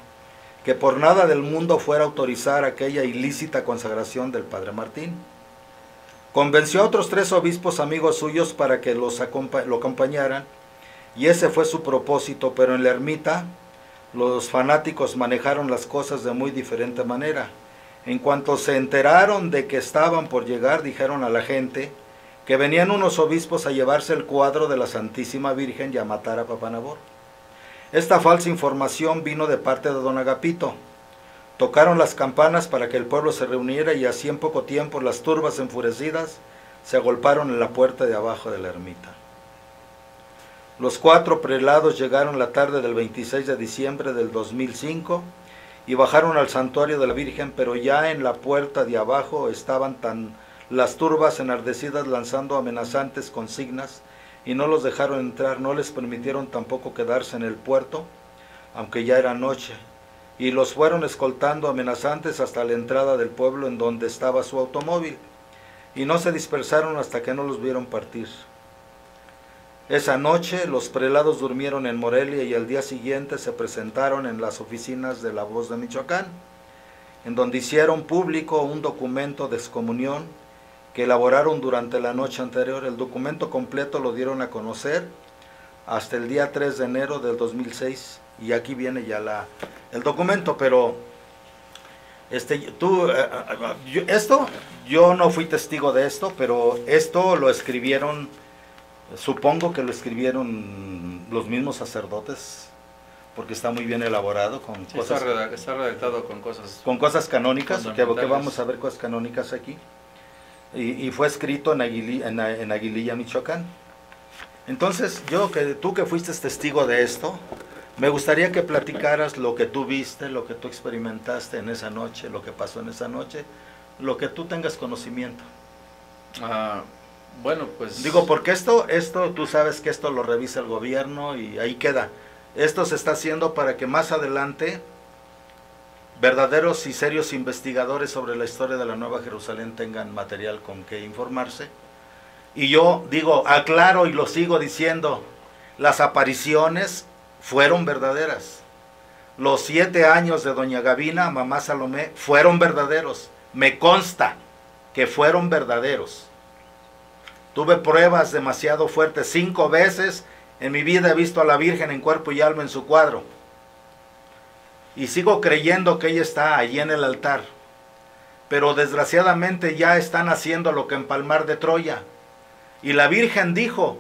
que por nada del mundo fuera a autorizar aquella ilícita consagración del padre Martín. Convenció a otros 3 obispos amigos suyos para que lo acompañaran, y ese fue su propósito, pero en la ermita los fanáticos manejaron las cosas de muy diferente manera. En cuanto se enteraron de que estaban por llegar, dijeron a la gente que venían unos obispos a llevarse el cuadro de la Santísima Virgen y a matar a Papá Nabor. Esta falsa información vino de parte de don Agapito. Tocaron las campanas para que el pueblo se reuniera y así en poco tiempo las turbas enfurecidas se agolparon en la puerta de abajo de la ermita. Los 4 prelados llegaron la tarde del 26 de diciembre del 2005 y bajaron al santuario de la Virgen, pero ya en la puerta de abajo estaban las turbas enardecidas lanzando amenazantes consignas y no los dejaron entrar, no les permitieron tampoco quedarse en el puerto, aunque ya era noche, y los fueron escoltando amenazantes hasta la entrada del pueblo en donde estaba su automóvil, y no se dispersaron hasta que no los vieron partir. Esa noche los prelados durmieron en Morelia y al día siguiente se presentaron en las oficinas de La Voz de Michoacán, en donde hicieron público un documento de excomunión que elaboraron durante la noche anterior. El documento completo lo dieron a conocer hasta el día 3 de enero del 2006, y aquí viene ya el documento, pero yo no fui testigo de esto, pero esto lo escribieron, supongo que lo escribieron los mismos sacerdotes, porque está muy bien elaborado, con Sí, cosas, está redactado con cosas canónicas, que fundamentales. vamos a ver cosas canónicas aquí, y fue escrito en Aguililla, Michoacán. Entonces, tú que fuiste testigo de esto, me gustaría que platicaras lo que tú viste, lo que tú experimentaste en esa noche, lo que pasó en esa noche, lo que tú tengas conocimiento. Bueno, pues... Digo, porque esto, tú sabes que esto lo revisa el gobierno y ahí queda. Esto se está haciendo para que más adelante verdaderos y serios investigadores sobre la historia de la Nueva Jerusalén tengan material con que informarse. Y yo digo, aclaro y lo sigo diciendo, las apariciones fueron verdaderas. Los 7 años de doña Gavina, mamá Salomé, fueron verdaderos. Me consta que fueron verdaderos. Tuve pruebas demasiado fuertes. 5 veces en mi vida he visto a la Virgen en cuerpo y alma en su cuadro. Y sigo creyendo que ella está allí en el altar. Pero desgraciadamente ya están haciendo lo que en Palmar de Troya. Y la Virgen dijo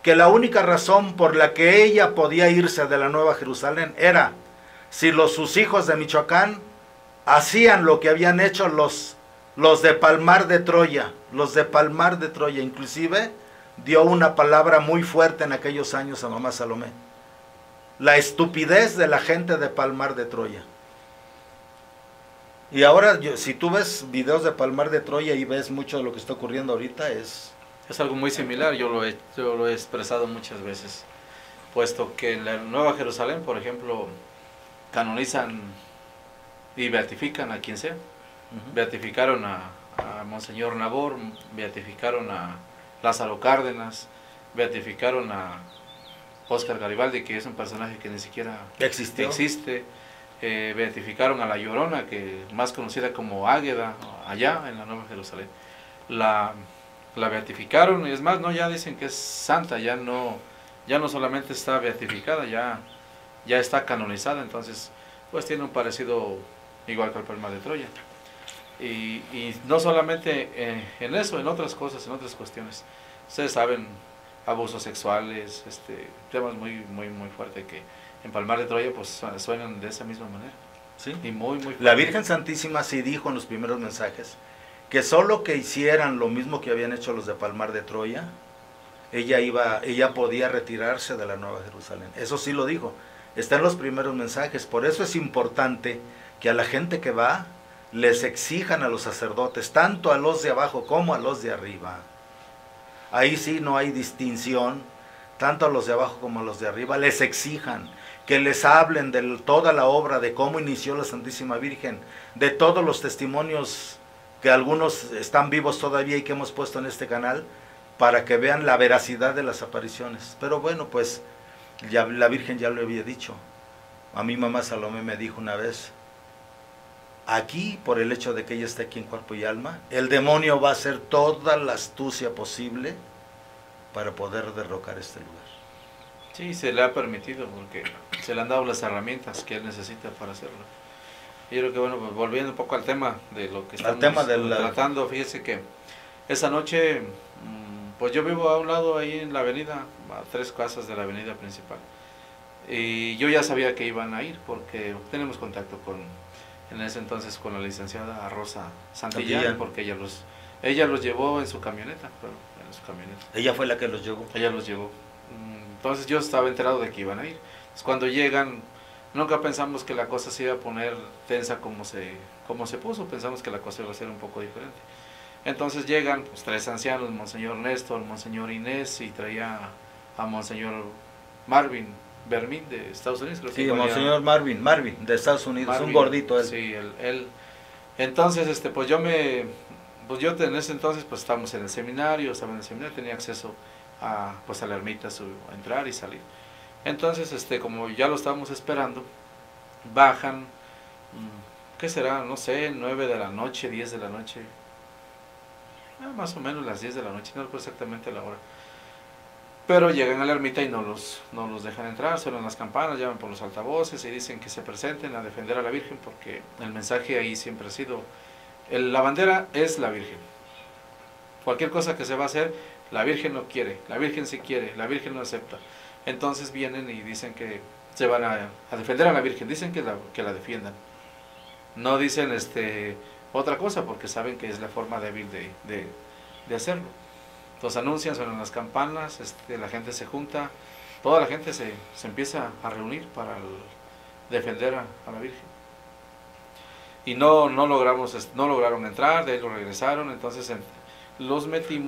que la única razón por la que ella podía irse de la Nueva Jerusalén era si sus hijos de Michoacán hacían lo que habían hecho los de Palmar de Troya. Los de Palmar de Troya, inclusive dio una palabra muy fuerte en aquellos años a mamá Salomé: la estupidez de la gente de Palmar de Troya. Y ahora, si tú ves videos de Palmar de Troya y ves mucho de lo que está ocurriendo ahorita, es algo muy similar, yo lo he expresado muchas veces, puesto que en la Nueva Jerusalén, por ejemplo, canonizan y beatifican a quien sea. Beatificaron a Monseñor Nabor, beatificaron a Lázaro Cárdenas, beatificaron a Óscar Garibaldi, que es un personaje que ni siquiera existe. Beatificaron a La Llorona, que más conocida como Águeda, allá en la Nueva Jerusalén. La beatificaron, y es más, no, ya dicen que es santa, ya no solamente está beatificada, ya está canonizada. Entonces, pues tiene un parecido igual que el Palmar de Troya. Y no solamente en eso, en otras cosas, en otras cuestiones. Ustedes saben, abusos sexuales, temas muy, muy, muy fuertes que en Palmar de Troya pues suenan de esa misma manera. ¿sí? Y muy, muy fuerte. La Virgen Santísima sí dijo en los primeros mensajes que solo que hicieran lo mismo que habían hecho los de Palmar de Troya, ella podía retirarse de la Nueva Jerusalén. Eso sí lo dijo, está en los primeros mensajes. Por eso es importante que a la gente que va les exijan a los sacerdotes, tanto a los de abajo como a los de arriba. Ahí sí no hay distinción, tanto a los de abajo como a los de arriba, les exijan que les hablen de toda la obra, de cómo inició la Santísima Virgen, de todos los testimonios que algunos están vivos todavía y que hemos puesto en este canal, para que vean la veracidad de las apariciones. Pero bueno, pues ya la Virgen ya lo había dicho. A mi mamá Salomé me dijo una vez: aquí, por el hecho de que ella esté aquí en cuerpo y alma, el demonio va a hacer toda la astucia posible para poder derrocar este lugar. Sí, se le ha permitido, porque se le han dado las herramientas que él necesita para hacerlo. Y yo creo que, bueno, pues volviendo un poco al tema de lo que estamos tratando, fíjese que esa noche, pues yo vivo a un lado ahí en la avenida, a 3 casas de la avenida principal. Y yo ya sabía que iban a ir, porque tenemos contacto en ese entonces con la licenciada Rosa Santillán, porque ella los llevó en su camioneta, ¿Ella fue la que los llevó? Ella los llevó. Entonces yo estaba enterado de que iban a ir. Entonces, cuando llegan, Nunca pensamos que la cosa se iba a poner tensa como se puso, pensamos que la cosa iba a ser un poco diferente. Entonces llegan pues, 3 ancianos, Monseñor Néstor, Monseñor Inés, y traía a Monseñor Marvin Bermín de Estados Unidos. Creo Sí, que Monseñor Marvin de Estados Unidos, Marvin, un gordito él. Sí, él. Entonces, pues yo en ese entonces pues estábamos en el seminario, tenía acceso a la ermita, a entrar y salir. Entonces, como ya lo estábamos esperando, bajan, ¿qué será? No sé, 9 de la noche, 10 de la noche, más o menos las 10 de la noche, no recuerdo exactamente la hora. Pero llegan a la ermita y no los dejan entrar, suenan las campanas, llaman por los altavoces y dicen que se presenten a defender a la Virgen, porque el mensaje ahí siempre ha sido, la bandera es la Virgen. Cualquier cosa que se va a hacer, la Virgen no quiere, la Virgen sí quiere, la Virgen no acepta. Entonces vienen y dicen que se van a defender a la Virgen, dicen que la defiendan. No dicen otra cosa, porque saben que es la forma débil de hacerlo. Entonces anuncian, suenan las campanas, la gente se junta, toda la gente se empieza a reunir para defender a la Virgen. Y no lograron entrar, de ahí lo regresaron, entonces los metí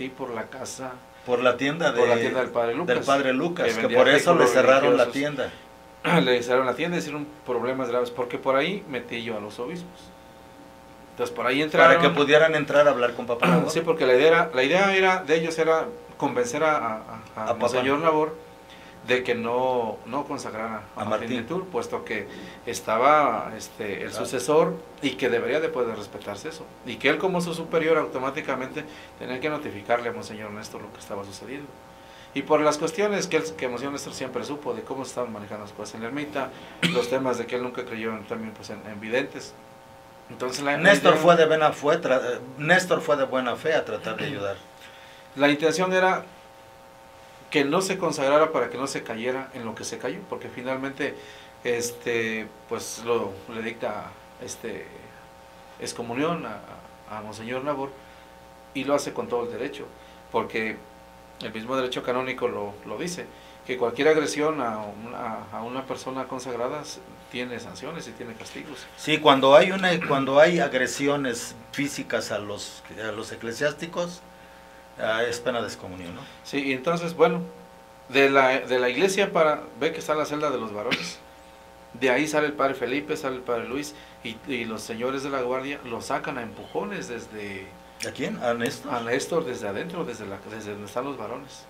por la casa, por la tienda del Padre Lucas. Del Padre Lucas, que vendía por eso le artículos cerraron la religiosos. tienda. Le cerraron la tienda y hicieron problemas graves, porque por ahí metí yo a los obispos. Entonces por ahí entraron. Para que pudieran entrar a hablar con Papá Nabor. Sí, porque la idea de ellos era convencer a Monseñor Nabor de que no consagrara a Martín de Tours, puesto que estaba el sucesor y que debería de poder respetarse eso. Y que él, como su superior, automáticamente tenía que notificarle a Monseñor Néstor lo que estaba sucediendo. Y por las cuestiones que Monseñor Néstor siempre supo de cómo se estaban manejando las cosas en la ermita, los temas de que él nunca creyó también pues, en videntes. Entonces, Néstor fue de buena fe a tratar de ayudar. La intención era que no se consagrara para que no se cayera en lo que se cayó, porque finalmente pues le dicta excomunión a Monseñor Nabor, y lo hace con todo el derecho, porque el mismo derecho canónico lo dice, que cualquier agresión a una persona consagrada tiene sanciones y tiene castigos. Sí, cuando hay agresiones físicas a los eclesiásticos, es pena de excomunión, ¿no? Sí, y entonces, bueno, de la iglesia ve que está la celda de los varones. De ahí sale el padre Felipe, sale el padre Luis, y los señores de la guardia lo sacan a empujones desde... ¿A quién? ¿A Néstor? A Néstor, desde adentro, desde donde están los varones.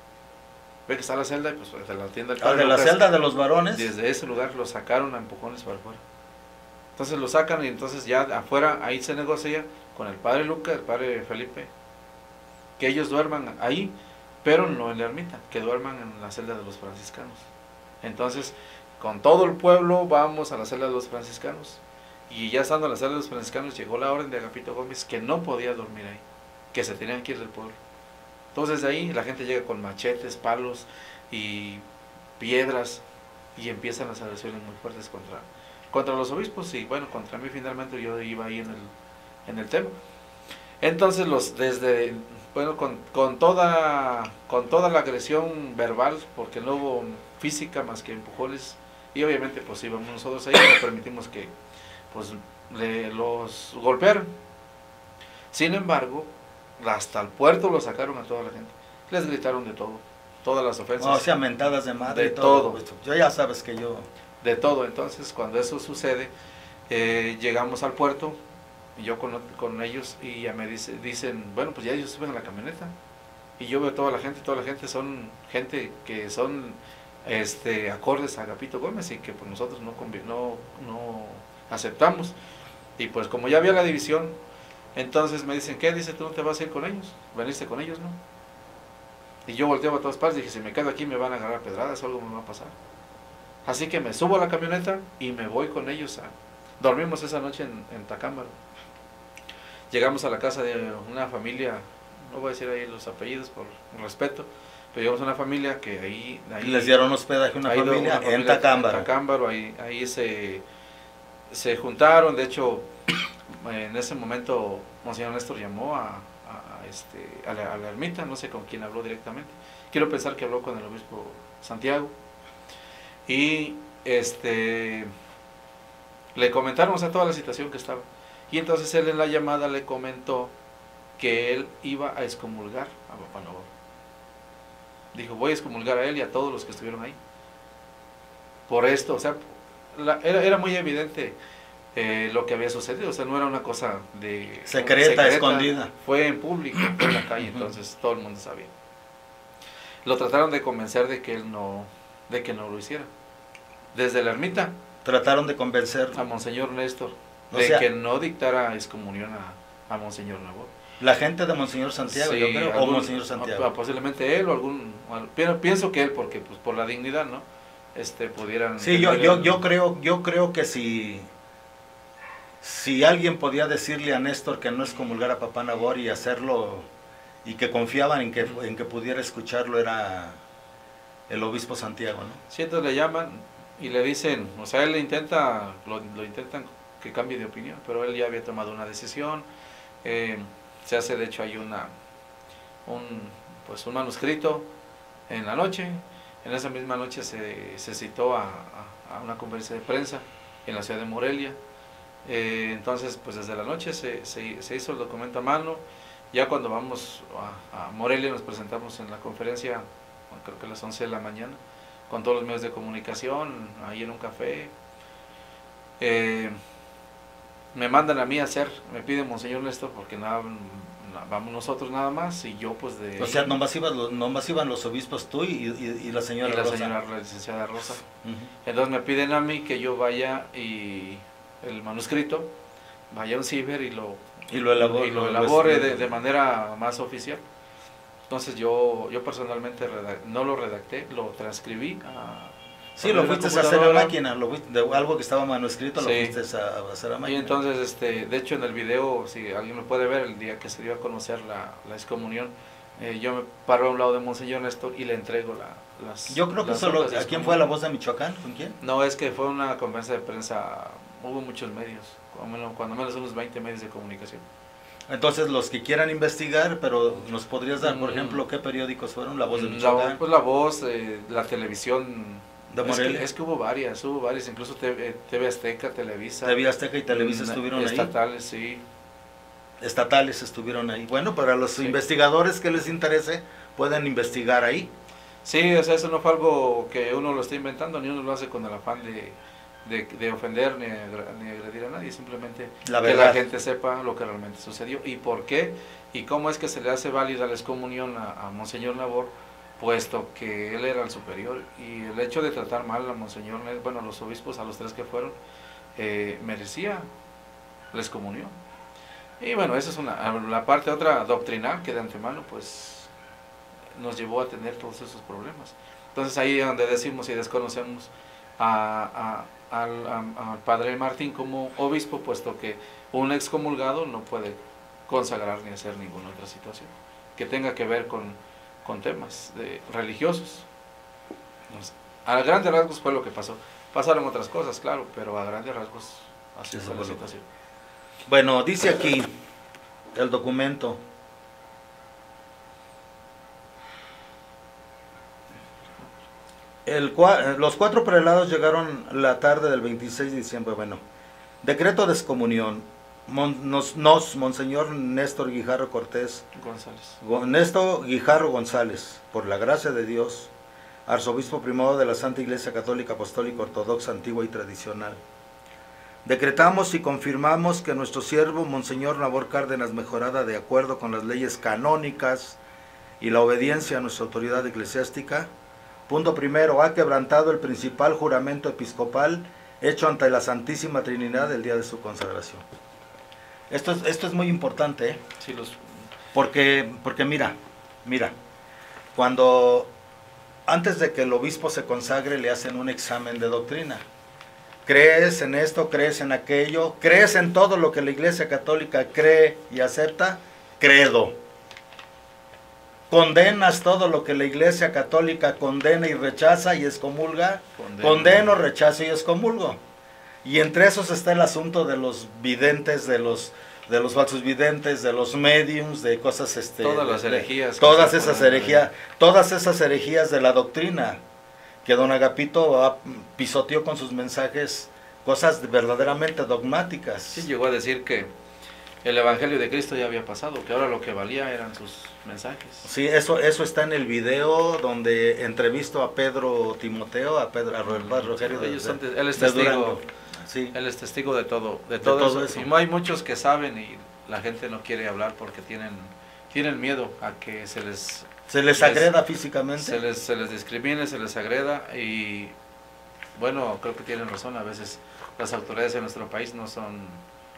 Ve que está la celda, y pues de la tienda del padre de la Lucas, celda de los varones. desde ese lugar lo sacaron a empujones para afuera. Entonces lo sacan, y entonces ya afuera ahí se negocia con el padre Lucas, el padre Felipe, que ellos duerman ahí, pero no en la ermita, que duerman en la celda de los franciscanos. Entonces, con todo el pueblo vamos a la celda de los franciscanos, y ya estando en la celda de los franciscanos llegó la orden de Agapito Gómez que no podía dormir ahí, que se tenían que ir del pueblo. Entonces de ahí la gente llega con machetes, palos y piedras, y empiezan las agresiones muy fuertes contra los obispos, y bueno, contra mí finalmente. Yo iba ahí en el tema. Entonces con toda la agresión verbal, porque no hubo física más que empujones, y obviamente pues íbamos nosotros ahí, no permitimos que pues los golpearan. Sin embargo, hasta el puerto lo sacaron a toda la gente, les gritaron de todo, todas las ofensas, o sea, mentadas de madre, de y todo. todo. Yo ya sabes que yo... De todo. Entonces cuando eso sucede, llegamos al puerto, y yo con ellos, y ya me dicen, bueno, pues ya ellos suben a la camioneta, y yo veo toda la gente son gente que son acordes a Agapito Gómez, y que pues nosotros no aceptamos. Y pues como ya había la división, entonces me dicen, ¿qué? Dice, ¿tú no te vas a ir con ellos? ¿Veniste con ellos, no? Y yo volteaba a todas partes y dije, si me quedo aquí me van a agarrar pedradas, algo me va a pasar. Así que me subo a la camioneta y me voy con ellos. Dormimos esa noche en Tacámbaro. Llegamos a la casa de una familia, no voy a decir ahí los apellidos por respeto, pero llegamos a una familia que ahí les dieron hospedaje a una familia en Tacámbaro. En Tacámbaro, ahí se juntaron. De hecho, en ese momento Monseñor Néstor llamó a la ermita, no sé con quién habló directamente. Quiero pensar que habló con el obispo Santiago, y le comentaron, o sea, toda la situación que estaba. Y entonces él en la llamada le comentó que él iba a excomulgar a Papá Nabor. Dijo, voy a excomulgar a él y a todos los que estuvieron ahí. Por esto, o sea, era muy evidente lo que había sucedido, o sea, no era una cosa de secreta, escondida. Fue en público, fue en la calle, entonces todo el mundo sabía. Lo trataron de convencer de que no lo hiciera. Desde la ermita. Trataron de convencer a Monseñor Néstor o de sea, que no dictara excomunión a Monseñor Nabor. La gente de Monseñor Santiago, Sí, yo creo, o Monseñor Santiago. Posiblemente él o pienso que él, porque pues por la dignidad, ¿no? Pudieran. Sí, yo creo que si alguien podía decirle a Néstor que no excomulgara a Papá Nabor y hacerlo, y que confiaban en que pudiera escucharlo, era el obispo Santiago, ¿no? Sí, entonces le llaman y le dicen, o sea, él lo intentan que cambie de opinión, pero él ya había tomado una decisión. Se hace, de hecho, hay un manuscrito en la noche. En esa misma noche se citó a una conferencia de prensa en la ciudad de Morelia. Entonces, pues desde la noche se hizo el documento a mano. Ya cuando vamos a Morelia nos presentamos en la conferencia, creo que a las 11 de la mañana, con todos los medios de comunicación, ahí en un café. Me mandan a mí a hacer, me pide Monseñor Néstor, porque vamos nosotros nada más, y yo pues de... O sea, nomás iban los obispos, tú y la señora Rosa. La licenciada Rosa. Entonces me piden a mí que yo vaya y el manuscrito, vaya a un ciber y lo elabore de manera más oficial. Entonces yo personalmente no lo redacté, lo transcribí sí, lo fuiste a hacer a máquina, de algo que estaba manuscrito, sí. Lo fuiste a hacer a máquina. Y entonces, de hecho, en el video, si alguien lo puede ver, el día que se dio a conocer la excomunión, yo me paro a un lado de Monseñor Néstor y le entrego las... Yo creo que solo... ¿A quién fue? ¿La Voz de Michoacán? ¿Con quién? No, es que fue una conferencia de prensa, hubo muchos medios, cuando menos unos 20 medios de comunicación. Entonces, los que quieran investigar, pero nos podrías dar, por ejemplo, ¿qué periódicos fueron? La Voz de Michoacán. La Voz, la televisión... ¿De Morelia? Es que hubo varias, incluso TV Azteca, Televisa. TV Azteca y Televisa estuvieron estatales, sí. Estatales estuvieron ahí. Bueno, para los investigadores que les interese, pueden investigar ahí. Sí, o sea, eso no fue algo que uno lo esté inventando, ni uno lo hace con el afán de ofender ni agredir a nadie, simplemente que la gente sepa lo que realmente sucedió y por qué y cómo es que se le hace válida la excomunión a Monseñor Nabor, puesto que él era el superior, y el hecho de tratar mal a Monseñor, bueno, a los obispos, a los 3 que fueron, merecía la excomunión. Y bueno, esa es la parte otra doctrinal que de antemano pues nos llevó a tener todos esos problemas. Entonces ahí es donde decimos y desconocemos al padre Martín como obispo, puesto que un excomulgado no puede consagrar ni hacer ninguna otra situación que tenga que ver con temas religiosos. A grandes rasgos fue lo que pasó. Pasaron otras cosas, claro, pero a grandes rasgos así fue la situación. Bueno, dice aquí el documento. Los 4 prelados llegaron la tarde del 26 de diciembre. Bueno, decreto de excomunión. Monseñor Néstor Guijarro Cortés González. Néstor Guijarro González, por la gracia de Dios, arzobispo primado de la Santa Iglesia Católica Apostólica Ortodoxa Antigua y Tradicional. Decretamos y confirmamos que nuestro siervo Monseñor Nabor Cárdenas Mejorada, de acuerdo con las leyes canónicas y la obediencia a nuestra autoridad eclesiástica, punto primero, ha quebrantado el principal juramento episcopal hecho ante la Santísima Trinidad el día de su consagración. Esto es muy importante, ¿eh? Sí, porque mira, antes de que el obispo se consagre le hacen un examen de doctrina. ¿Crees en esto? ¿Crees en aquello? ¿Crees en todo lo que la Iglesia Católica cree y acepta? Credo. ¿Condenas todo lo que la Iglesia Católica condena y rechaza y excomulga? Condeno, rechazo y excomulgo. Y entre esos está el asunto de los videntes, de los falsos videntes, de los mediums, de cosas todas las herejías. Todas esas herejías de la doctrina, que don Agapito pisoteó con sus mensajes cosas verdaderamente dogmáticas. Sí, llegó a decir que el Evangelio de Cristo ya había pasado, que ahora lo que valía eran sus mensajes. Sí, eso está en el video donde entrevisto a Pedro Timoteo, a Rogerio Él es de testigo. Durango. Sí. Él es testigo de todo todo eso. eso. Y hay muchos que saben y la gente no quiere hablar porque tienen miedo a que se les agreda físicamente. se les discrimine, se les agreda. Y bueno, creo que tienen razón. A veces las autoridades de nuestro país no son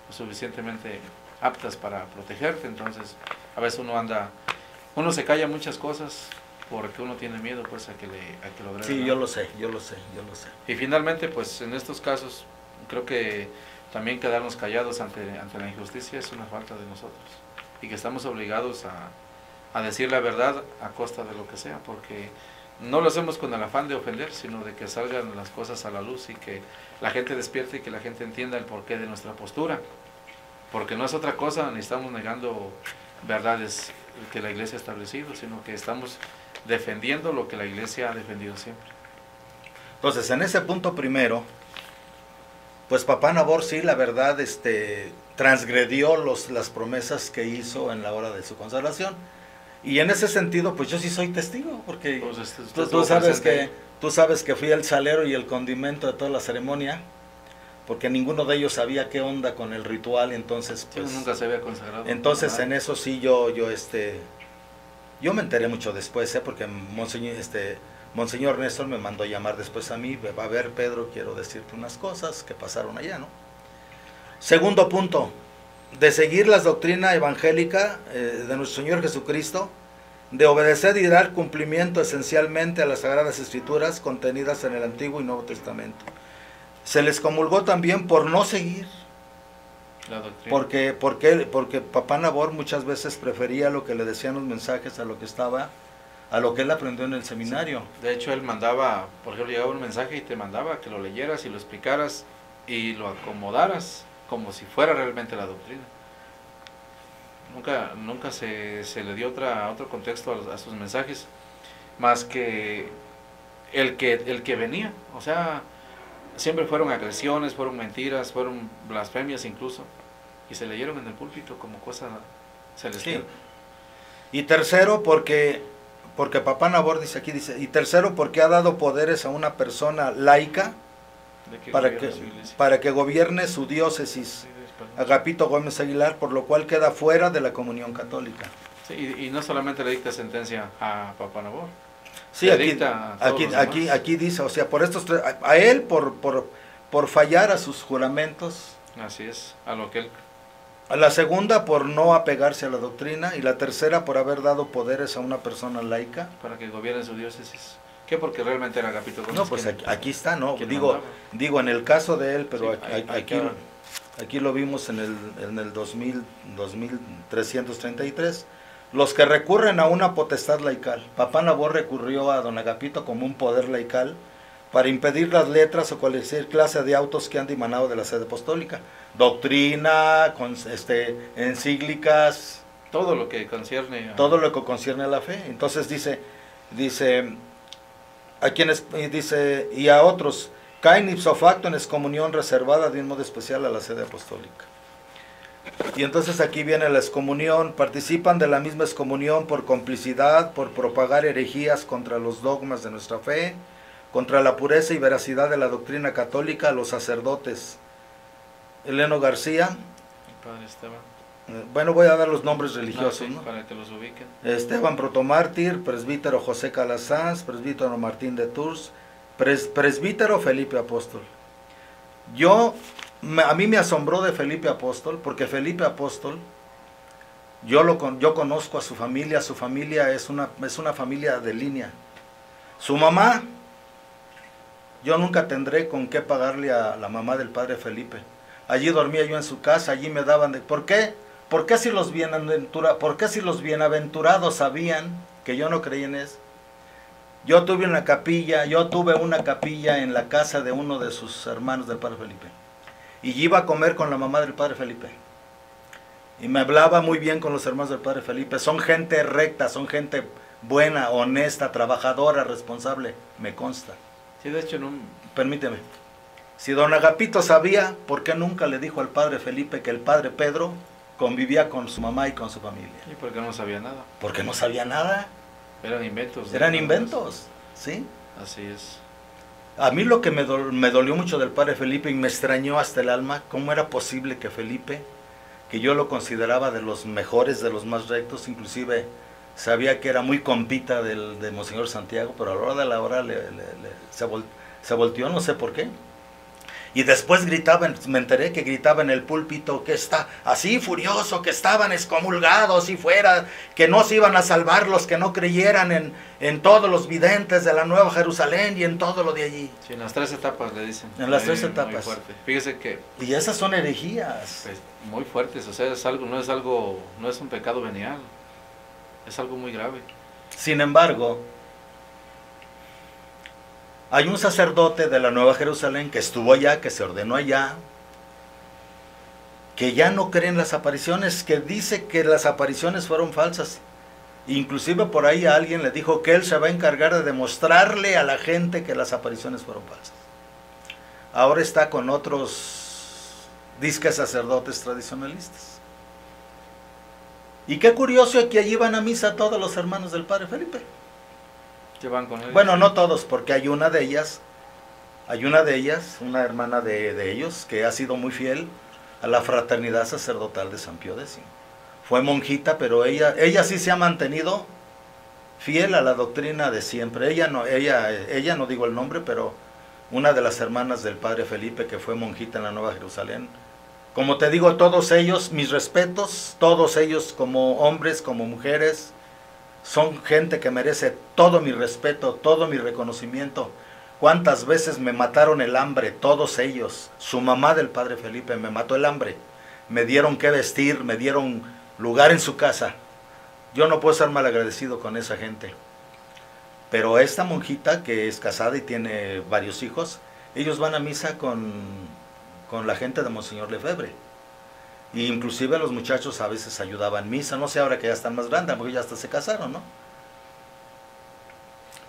lo suficientemente aptas para protegerte. Entonces a veces uno se calla muchas cosas porque uno tiene miedo pues a que lo agredan. Sí, yo lo sé. Y finalmente pues en estos casos creo que también quedarnos callados ante la injusticia es una falta de nosotros y que estamos obligados a decir la verdad a costa de lo que sea, porque no lo hacemos con el afán de ofender, sino de que salgan las cosas a la luz y que la gente despierte y que la gente entienda el porqué de nuestra postura, porque no es otra cosa, ni estamos negando verdades que la Iglesia ha establecido, sino que estamos defendiendo lo que la Iglesia ha defendido siempre. Entonces, en ese punto primero, pues Papá Nabor sí, la verdad, transgredió las promesas que hizo en la hora de su consagración. Y en ese sentido, pues yo sí soy testigo, porque Pues tú sabes que fui el salero y el condimento de toda la ceremonia, porque ninguno de ellos sabía qué onda con el ritual, entonces pues... nunca se había consagrado. Entonces en eso sí yo me enteré mucho después, porque Monseñor Néstor me mandó a llamar después a mí, va a ver Pedro, quiero decirte unas cosas que pasaron allá, ¿no? Segundo punto, de seguir la doctrina evangélica de nuestro Señor Jesucristo, de obedecer y dar cumplimiento esencialmente a las Sagradas Escrituras contenidas en el Antiguo y Nuevo Testamento. Se les comulgó también por no seguir, la doctrina. porque Papá Nabor muchas veces prefería lo que le decían los mensajes a lo que él aprendió en el seminario. Sí. De hecho, él mandaba, por ejemplo, llegaba un mensaje y te mandaba que lo leyeras y lo explicaras y lo acomodaras como si fuera realmente la doctrina. Nunca se le dio otro contexto a sus mensajes, más que el que venía. O sea, siempre fueron agresiones, fueron mentiras, fueron blasfemias incluso, y se leyeron en el púlpito como cosa celestial. Sí. Y tercero, porque Papá Nabor dice, y tercero, porque ha dado poderes a una persona laica para que gobierne su diócesis, Agapito Gómez Aguilar, por lo cual queda fuera de la comunión católica. Sí, y no solamente le dicta sentencia a Papá Nabor. Sí, aquí dice, o sea, por estos tres, a él por fallar a sus juramentos. Así es, a lo que él... A la segunda por no apegarse a la doctrina, y la tercera por haber dado poderes a una persona laica. Para que gobierne su diócesis. ¿Qué? Porque realmente era Agapito Gómez. No, pues aquí está, ¿no? Digo, en el caso de él, pero sí, aquí lo vimos en el 2333. Los que recurren a una potestad laical. Papá Nabor recurrió a don Agapito como un poder laical para impedir las letras o cualquier clase de autos que han dimanado de la sede apostólica. Doctrina, encíclicas. Todo lo que concierne a... Todo lo que concierne a la fe. Entonces dice a quienes, y a otros, caen ipso facto en excomunión reservada de un modo especial a la sede apostólica. Y entonces aquí viene la excomunión, participan de la misma excomunión por complicidad, por propagar herejías contra los dogmas de nuestra fe, contra la pureza y veracidad de la doctrina católica, los sacerdotes Eleno García, el padre Esteban. Bueno, voy a dar los nombres religiosos, sí, ¿no? Para que los ubiquen. Esteban Protomártir, presbítero José Calasanz, presbítero Martín de Tours, presbítero Felipe Apóstol. A mí me asombró de Felipe Apóstol, porque Felipe Apóstol, yo conozco a su familia es una familia de línea. Su mamá, yo nunca tendré con qué pagarle a la mamá del padre Felipe. Allí dormía yo en su casa, allí me daban de... ¿Por qué? ¿Por qué si los bienaventurados sabían que yo no creía en eso? Yo tuve una capilla en la casa de uno de sus hermanos del padre Felipe. Y iba a comer con la mamá del padre Felipe. Y me hablaba muy bien con los hermanos del padre Felipe. Son gente recta, son gente buena, honesta, trabajadora, responsable, me consta. Sí, de hecho, en un... Permíteme. Si don Agapito sabía, ¿por qué nunca le dijo al padre Felipe que el padre Pedro convivía con su mamá y con su familia? ¿Y por qué no sabía nada? Porque no sabía nada. Eran inventos. Eran inventos, ¿sí? Así es. A mí lo que me dolió mucho del padre Felipe y me extrañó hasta el alma, cómo era posible que Felipe, que yo lo consideraba de los mejores, de los más rectos, inclusive sabía que era muy compita de Monseñor Santiago, pero a la hora de la hora se volteó, no sé por qué. Y después gritaba, me enteré que gritaba en el púlpito que está así furioso, que estaban excomulgados y fuera, que no se iban a salvar los que no creyeran en todos los videntes de la Nueva Jerusalén y en todo lo de allí. Sí, en las 3 etapas le dicen. En las 3 Muy etapas. fuerte. Fíjese que Y esas son herejías. pues, muy fuertes, o sea, no es un pecado venial, es algo muy grave. Sin embargo, hay un sacerdote de la Nueva Jerusalén que estuvo allá, que se ordenó allá, que ya no cree en las apariciones, que dice que las apariciones fueron falsas. Inclusive por ahí a alguien le dijo que él se va a encargar de demostrarle a la gente que las apariciones fueron falsas. Ahora está con otros disque sacerdotes tradicionalistas. Y qué curioso que allí van a misa todos los hermanos del padre Felipe. ¿Qué van con él? Bueno, no todos, porque hay una de ellas, una hermana de ellos, que ha sido muy fiel a la fraternidad sacerdotal de San Pío X. Fue monjita, pero ella sí se ha mantenido fiel a la doctrina de siempre. Ella no digo el nombre, pero una de las hermanas del padre Felipe, que fue monjita en la Nueva Jerusalén. Como te digo, todos ellos, mis respetos, todos ellos como hombres, como mujeres, son gente que merece todo mi respeto, todo mi reconocimiento. ¿Cuántas veces me mataron el hambre? Todos ellos. Su mamá del padre Felipe me mató el hambre. Me dieron qué vestir, me dieron lugar en su casa. Yo no puedo ser malagradecido con esa gente. Pero esta monjita, que es casada y tiene varios hijos, ellos van a misa con la gente de Monseñor Lefebvre. Y inclusive los muchachos a veces ayudaban misa, no sé ahora que ya están más grandes, porque ya hasta se casaron, ¿no?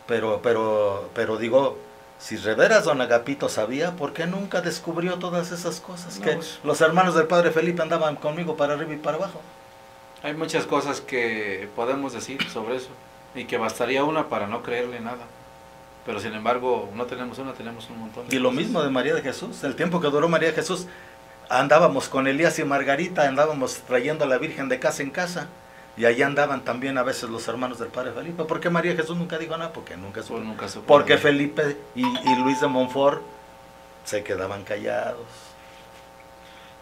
Pero digo, si de veras don Agapito sabía, ¿por qué nunca descubrió todas esas cosas? No, Que pues, los hermanos del padre Felipe andaban conmigo para arriba y para abajo. hay muchas cosas que podemos decir sobre eso y que bastaría una para no creerle nada. Pero sin embargo, no tenemos una, tenemos un montón de Y lo cosas. mismo de María de Jesús, el tiempo que duró María de Jesús, andábamos con Elías y Margarita, andábamos trayendo a la Virgen de casa en casa, y allí andaban también a veces los hermanos del padre Felipe. ¿Por qué María de Jesús nunca dijo nada? Porque nunca supo. Pues nunca supo Porque nada. Felipe y Luis de Montfort se quedaban callados.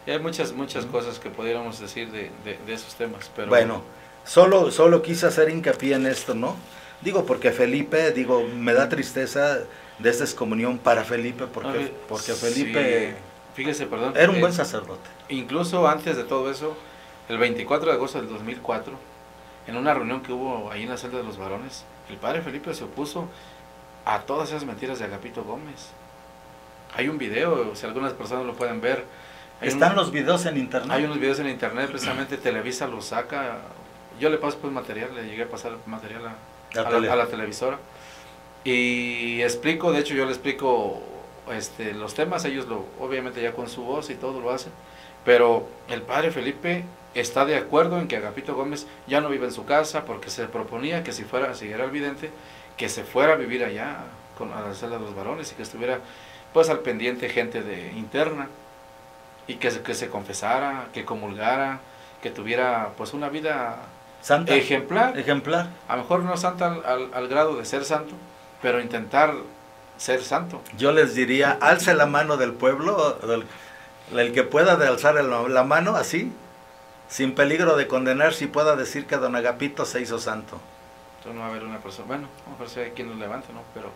Y hay muchas cosas que pudiéramos decir de esos temas, pero Bueno, solo quise hacer hincapié en esto, ¿no? Digo, porque Felipe, me da tristeza de esta excomunión para Felipe, porque sí, Felipe fíjese, perdón, era un buen sacerdote. incluso antes de todo eso, el 24 de agosto del 2004, en una reunión que hubo ahí en la celda de los varones, el padre Felipe se opuso a todas esas mentiras de Agapito Gómez. Hay un video, si algunas personas lo pueden ver. Están los videos en internet. Hay unos videos en internet, precisamente Televisa los saca. Yo le paso pues material, le llegué a pasar material a la televisora. Y explico, de hecho yo le explico los temas, ellos obviamente ya con su voz y todo lo hacen. Pero el padre Felipe está de acuerdo en que Agapito Gómez ya no vive en su casa, porque se proponía que si era el vidente, que se fuera a vivir allá a la celda de los varones y que estuviera pues al pendiente gente interna. Y que se confesara, que comulgara, que tuviera pues una vida Santa. ejemplar. Ejemplar. A lo mejor no santa al grado de ser santo, pero intentar ser santo. Yo les diría, alce la mano del pueblo, el que pueda de alzar la mano así, sin peligro de condenar, si pueda decir que don Agapito se hizo santo. Entonces no va a haber una persona, bueno, a lo mejor si hay quien nos levante, ¿no? Pero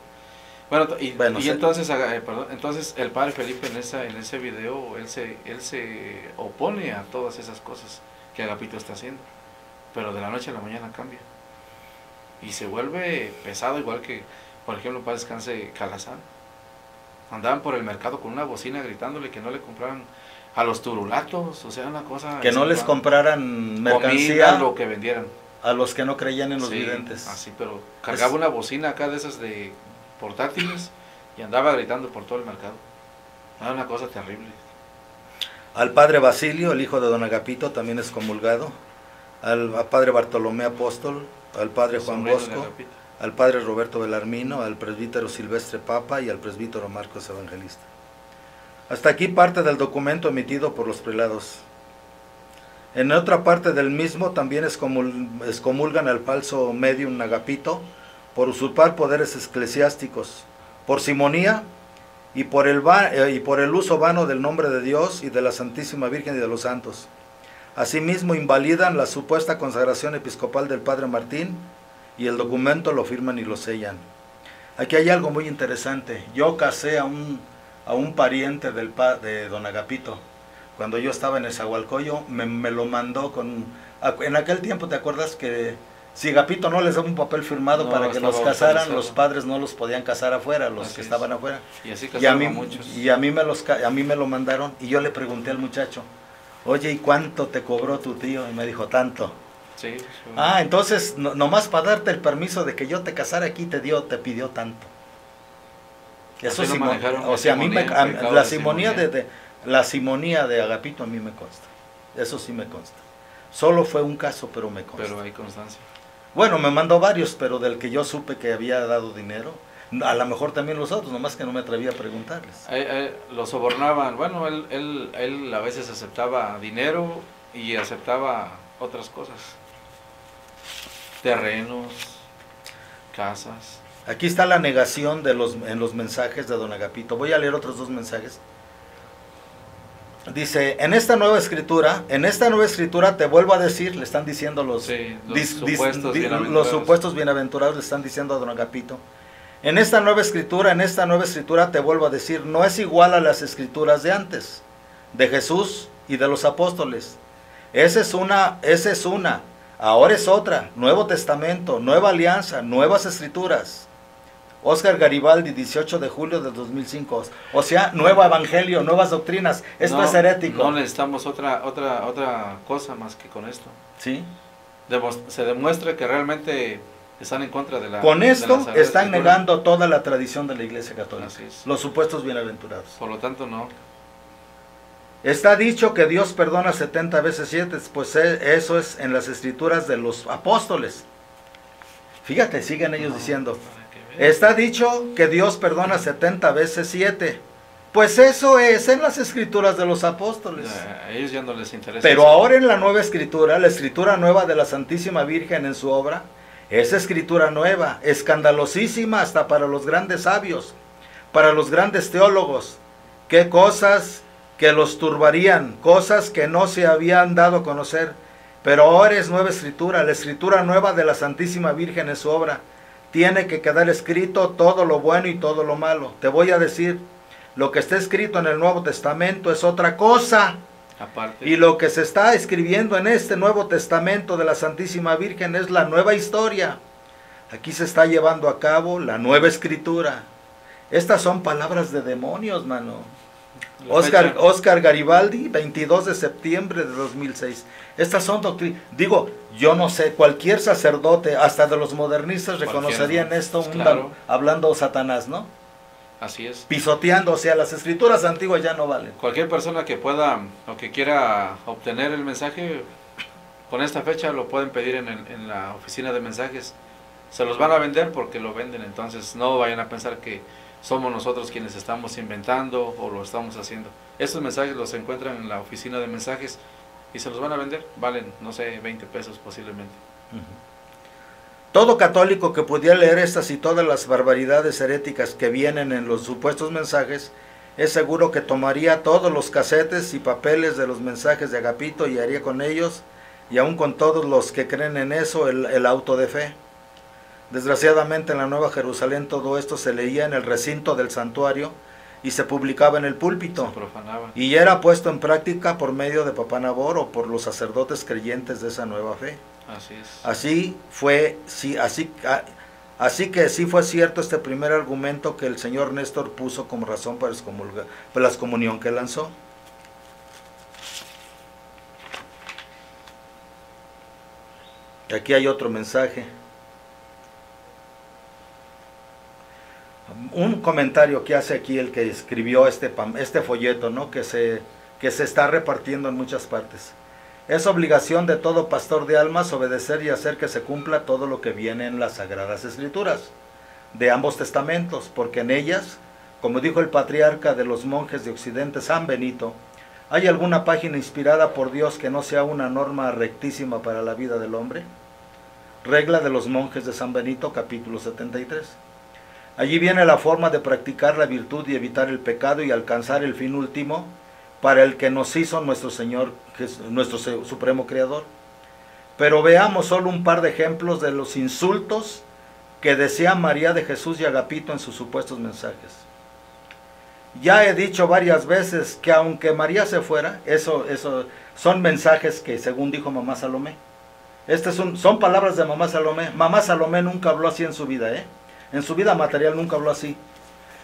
bueno, Sí. entonces el padre Felipe en ese video, él se opone a todas esas cosas que Agapito está haciendo, pero de la noche a la mañana cambia y se vuelve pesado, igual que, por ejemplo, para descanse Calazán. Andaban por el mercado con una bocina gritándole que no le compraran a los turulatos, o sea, una cosa... Que no les compraran mercancía comida, lo que vendieran. a los que no creían en los Sí, videntes. así, pero cargaba una bocina acá de esas de portátiles y andaba gritando por todo el mercado. Era una cosa terrible. Al padre Basilio, el hijo de don Agapito, también es comulgado. Al padre Bartolomé Apóstol, al padre Juan Sobrino de Bosco, Agapito. al padre Roberto Belarmino, al presbítero Silvestre Papa y al presbítero Marcos Evangelista. Hasta aquí parte del documento emitido por los prelados. En otra parte del mismo también excomulgan al falso medium Agapito por usurpar poderes eclesiásticos, por simonía y por el uso vano del nombre de Dios y de la Santísima Virgen y de los santos. Asimismo invalidan la supuesta consagración episcopal del padre Martín y el documento lo firman y lo sellan. Aquí hay algo muy interesante. Yo casé a un pariente de don Agapito. Cuando yo estaba en Nezahualcóyotl, me lo mandó con... En aquel tiempo, ¿te acuerdas que si Agapito no les daba un papel firmado No, para que los estaba casaran, autorizado. los padres no los podían casar afuera, los Así que es. estaban afuera? Y así Y a mí, casaron a muchos. y a mí me lo mandaron y yo le pregunté al muchacho, oye, ¿y cuánto te cobró tu tío? Y me dijo, tanto. Sí, sí. Ah, entonces, nomás para darte el permiso de que yo te casara aquí, te pidió tanto. Eso Así lo sí, manejaron, o sea, a mí simonía, pecado la de simonía simonía. la simonía de Agapito a mí me consta. Eso sí me consta. Solo fue un caso, pero me consta. Pero hay constancia. Bueno, me mandó varios, pero del que yo supe que había dado dinero, a lo mejor también los otros, nomás que no me atreví a preguntarles. Lo sobornaban. Bueno, él a veces aceptaba dinero y aceptaba otras cosas. Terrenos, casas. Aquí está la negación en los mensajes de don Agapito. Voy a leer otros dos mensajes. Dice, en esta nueva escritura te vuelvo a decir, le están diciendo los supuestos bienaventurados, le están diciendo a don Agapito, en esta nueva escritura te vuelvo a decir, no es igual a las escrituras de antes, de Jesús y de los apóstoles. Esa es una, ahora es otra, Nuevo Testamento, Nueva Alianza, nuevas escrituras. Oscar Garibaldi, 18 de julio del 2005. O sea, nuevo evangelio, nuevas doctrinas. Esto es herético. No necesitamos otra cosa más que con esto. ¿Sí? Se demuestra que realmente están en contra de la... Con esto de la Sagrada están Escritura. negando toda la tradición de la Iglesia Católica. Así es. Los supuestos bienaventurados. Por lo tanto, no. Está dicho que Dios perdona 70 veces 7, pues eso es en las escrituras de los apóstoles. Fíjate, siguen ellos diciendo. Para que vean. Está dicho que Dios perdona 70 veces 7. Pues eso es en las escrituras de los apóstoles. A ellos ya no les interesa. Pero eso. ahora en la nueva escritura, la escritura nueva de la Santísima Virgen en su obra, esa escritura nueva, escandalosísima hasta para los grandes sabios, para los grandes teólogos. Qué cosas que los turbarían, cosas que no se habían dado a conocer. Pero ahora es nueva escritura, la escritura nueva de la Santísima Virgen en su obra. Tiene que quedar escrito todo lo bueno y todo lo malo. Te voy a decir, lo que está escrito en el Nuevo Testamento es otra cosa. Aparte, Y lo que se está escribiendo en este Nuevo Testamento de la Santísima Virgen es la nueva historia. Aquí se está llevando a cabo la nueva escritura. Estas son palabras de demonios, mano. la fecha- Oscar Garibaldi, 22 de septiembre de 2006. Estas son doctrinas. Digo, yo no sé, cualquier sacerdote, hasta de los modernistas, reconocerían esto, Claro. hablando Satanás, ¿no? Así es. Pisoteando, o sea, las escrituras antiguas ya no valen. Cualquier persona que pueda o que quiera obtener el mensaje, con esta fecha lo pueden pedir en la oficina de mensajes. Se los van a vender porque lo venden, entonces no vayan a pensar que somos nosotros quienes estamos inventando o lo estamos haciendo. Estos mensajes los encuentran en la oficina de mensajes y se los van a vender. Valen, no sé, 20 pesos posiblemente. Todo católico que pudiera leer estas y todas las barbaridades heréticas que vienen en los supuestos mensajes, es seguro que tomaría todos los casetes y papeles de los mensajes de Agapito y haría con ellos, y aún con todos los que creen en eso, el auto de fe. Desgraciadamente en la Nueva Jerusalén todo esto se leía en el recinto del santuario y se publicaba en el púlpito. Se profanaba. Y ya era puesto en práctica por medio de Papá Nabor o por los sacerdotes creyentes de esa nueva fe. Así es. Así fue, sí, así que sí fue cierto este primer argumento que el señor Néstor puso como razón para la excomunión que lanzó. Aquí hay otro mensaje. un comentario que hace aquí el que escribió este folleto, ¿no? que se está repartiendo en muchas partes. Es obligación de todo pastor de almas obedecer y hacer que se cumpla todo lo que viene en las Sagradas Escrituras de ambos testamentos, porque en ellas, como dijo el patriarca de los monjes de Occidente, San Benito, ¿hay alguna página inspirada por Dios que no sea una norma rectísima para la vida del hombre? Regla de los monjes de San Benito, capítulo 73. Allí viene la forma de practicar la virtud y evitar el pecado y alcanzar el fin último para el que nos hizo nuestro Señor, que es nuestro supremo Creador. Pero veamos solo un par de ejemplos de los insultos que decían María de Jesús y Agapito en sus supuestos mensajes. Ya he dicho varias veces que aunque María se fuera, eso son mensajes que según dijo mamá Salomé. Son palabras de mamá Salomé. Mamá Salomé nunca habló así en su vida, en su vida material nunca habló así.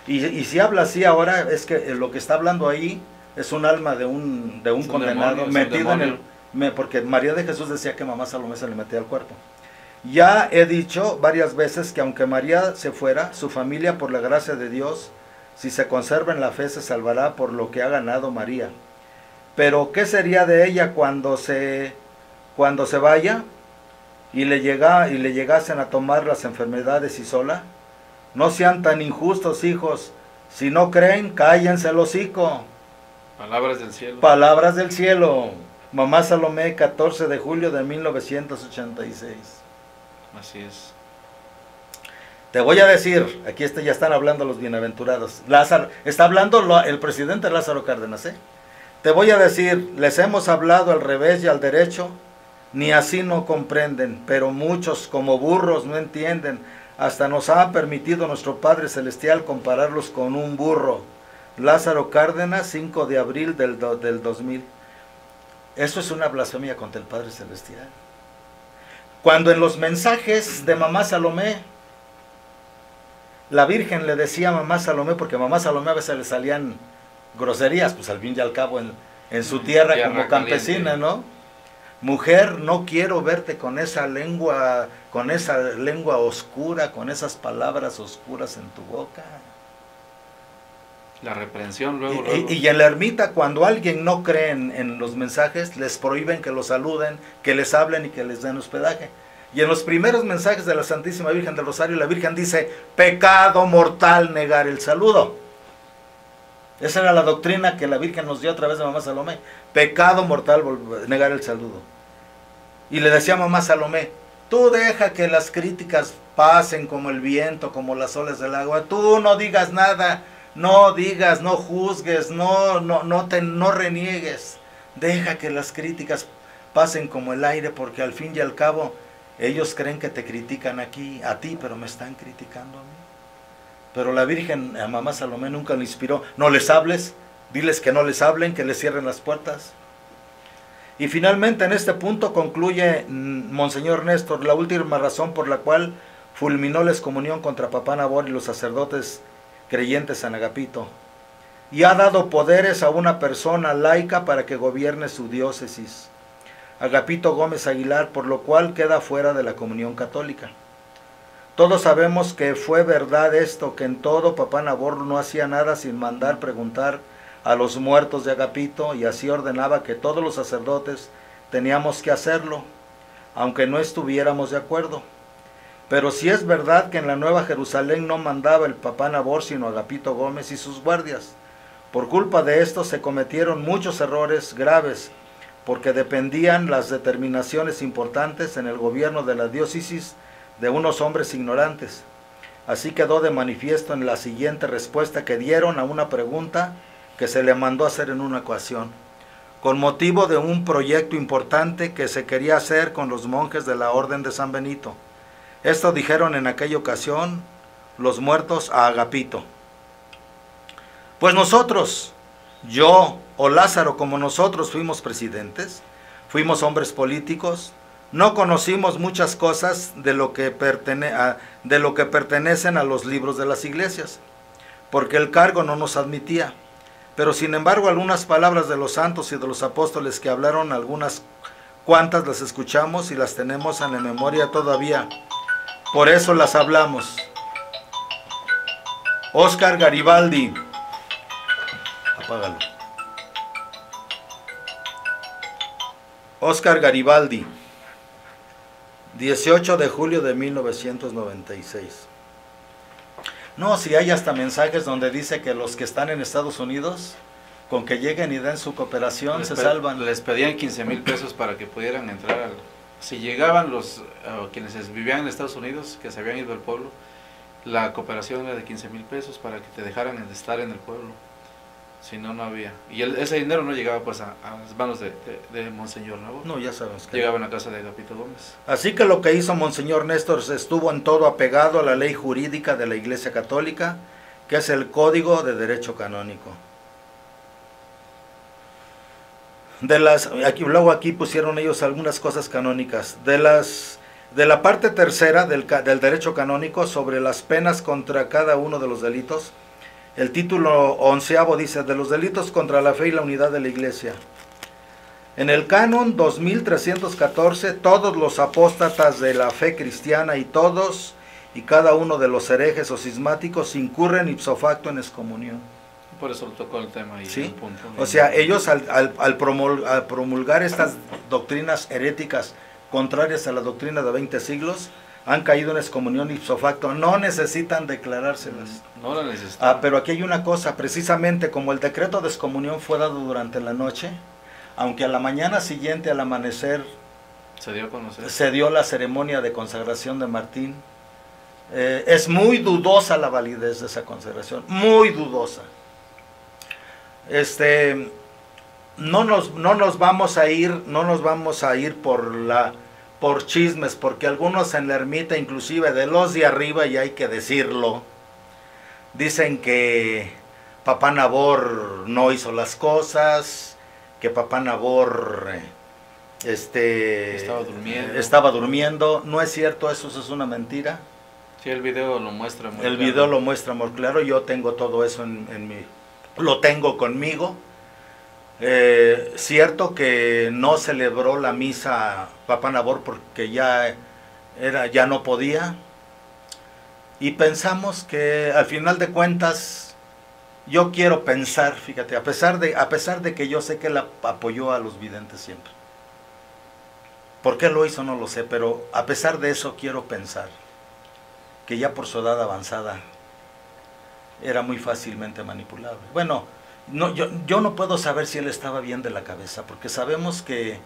Y si habla así ahora, es que lo que está hablando ahí es un alma de un condenado metido en el... Porque María de Jesús decía que mamá Salomé se le metía al cuerpo. Ya he dicho varias veces que aunque María se fuera, su familia por la gracia de Dios, si se conserva en la fe, se salvará por lo que ha ganado María. Pero ¿qué sería de ella cuando se vaya y le llegasen a tomar las enfermedades y sola? No sean tan injustos, hijos. Si no creen, cállense el hocico. Palabras del cielo. Palabras del cielo. Mamá Salomé, 14 de julio de 1986. Así es. Te voy a decir, aquí ya están hablando los bienaventurados. Lázaro, está hablando el presidente Lázaro Cárdenas, Te voy a decir, les hemos hablado al revés y al derecho, ni así no comprenden, pero muchos como burros no entienden. Hasta nos ha permitido nuestro Padre Celestial compararlos con un burro. Lázaro Cárdenas, 5 de abril del 2000. Eso es una blasfemia contra el Padre Celestial. Cuando en los mensajes de mamá Salomé, la Virgen le decía a mamá Salomé, porque mamá Salomé a veces le salían groserías, pues al fin y al cabo en su tierra como campesina, ¿no? Mujer, no quiero verte con esa lengua oscura, con esas palabras oscuras en tu boca. La reprensión luego. Y en la ermita, cuando alguien no cree en los mensajes, les prohíben que los saluden, que les hablen y que les den hospedaje. Y en los primeros mensajes de la Santísima Virgen del Rosario, la Virgen dice, pecado mortal negar el saludo. Esa era la doctrina que la Virgen nos dio a través de mamá Salomé. Pecado mortal negar el saludo. Y le decía a mamá Salomé, tú deja que las críticas pasen como el viento, como las olas del agua. Tú no digas nada, no digas, no juzgues, no reniegues. Deja que las críticas pasen como el aire, porque al fin y al cabo ellos creen que te critican aquí, a ti, pero me están criticando a mí. Pero la Virgen, a mamá Salomé nunca le inspiró, no les hables, diles que no les hablen, que les cierren las puertas. Y finalmente en este punto concluye Monseñor Néstor, la última razón por la cual fulminó la excomunión contra Papá Nabor y los sacerdotes creyentes San Agapito, y ha dado poderes a una persona laica para que gobierne su diócesis, Agapito Gómez Aguilar, por lo cual queda fuera de la comunión católica. Todos sabemos que fue verdad esto, que en todo Papá Nabor no hacía nada sin mandar preguntar a los muertos de Agapito, y así ordenaba que todos los sacerdotes teníamos que hacerlo, aunque no estuviéramos de acuerdo. Pero sí es verdad que en la Nueva Jerusalén no mandaba el Papá Nabor sino Agapito Gómez y sus guardias. Por culpa de esto se cometieron muchos errores graves, porque dependían las determinaciones importantes en el gobierno de la diócesis de unos hombres ignorantes. Así quedó de manifiesto en la siguiente respuesta que dieron a una pregunta que se le mandó hacer en una ocasión, con motivo de un proyecto importante que se quería hacer con los monjes de la Orden de San Benito. Esto dijeron en aquella ocasión los muertos a Agapito: pues nosotros, yo o Lázaro como nosotros fuimos presidentes, fuimos hombres políticos, no conocimos muchas cosas de lo que pertenecen a los libros de las iglesias, porque el cargo no nos admitía. Pero sin embargo algunas palabras de los santos y de los apóstoles que hablaron, algunas cuantas las escuchamos y las tenemos en la memoria todavía. Por eso las hablamos. Oscar Garibaldi. Apágalo. Oscar Garibaldi. 18 de julio de 1996. No, si hay hasta mensajes donde dice que los que están en Estados Unidos, con que lleguen y den su cooperación, se salvan. Les pedían 15,000 pesos para que pudieran entrar. Si llegaban quienes vivían en Estados Unidos, que se habían ido del pueblo, la cooperación era de 15,000 pesos para que te dejaran estar en el pueblo. Si no, no había. Y ese dinero no llegaba pues a las manos de Monseñor Nabor. No, ya sabemos que llegaba en la casa de Agapito Gómez. Así que lo que hizo Monseñor Néstor estuvo en todo apegado a la ley jurídica de la Iglesia Católica, que es el Código de Derecho Canónico. Luego aquí pusieron ellos algunas cosas canónicas. De la parte tercera del derecho canónico sobre las penas contra cada uno de los delitos, el título 11º dice: de los delitos contra la fe y la unidad de la Iglesia. En el canon 2314, todos los apóstatas de la fe cristiana y todos y cada uno de los herejes o cismáticos incurren ipso facto en excomunión. Por eso tocó el tema ahí. ¿Sí? El punto. O sea, ellos al promulgar estas doctrinas heréticas contrarias a la doctrina de 20 siglos, han caído en excomunión ipso facto, no necesitan declarárselas. No la necesitan. Pero aquí hay una cosa, precisamente como el decreto de excomunión fue dado durante la noche, aunque a la mañana siguiente, al amanecer, se dio a conocer. Se dio la ceremonia de consagración de Martín, es muy dudosa la validez de esa consagración, muy dudosa. No nos vamos a ir por chismes, porque algunos en la ermita, inclusive de los de arriba, y hay que decirlo, dicen que Papá Nabor no hizo las cosas, que Papá Nabor estaba durmiendo. No es cierto, eso es una mentira. Sí, el video lo muestra muy claro. El video lo muestra muy claro, yo tengo todo eso lo tengo conmigo. Cierto que no celebró la misa Papá Nabor porque ya no podía, y pensamos que al final de cuentas, yo quiero pensar, fíjate, a pesar de que yo sé que él apoyó a los videntes siempre, ¿por qué lo hizo? No lo sé, pero a pesar de eso quiero pensar que ya por su edad avanzada era muy fácilmente manipulable. Bueno, no, yo no puedo saber si él estaba bien de la cabeza, porque sabemos que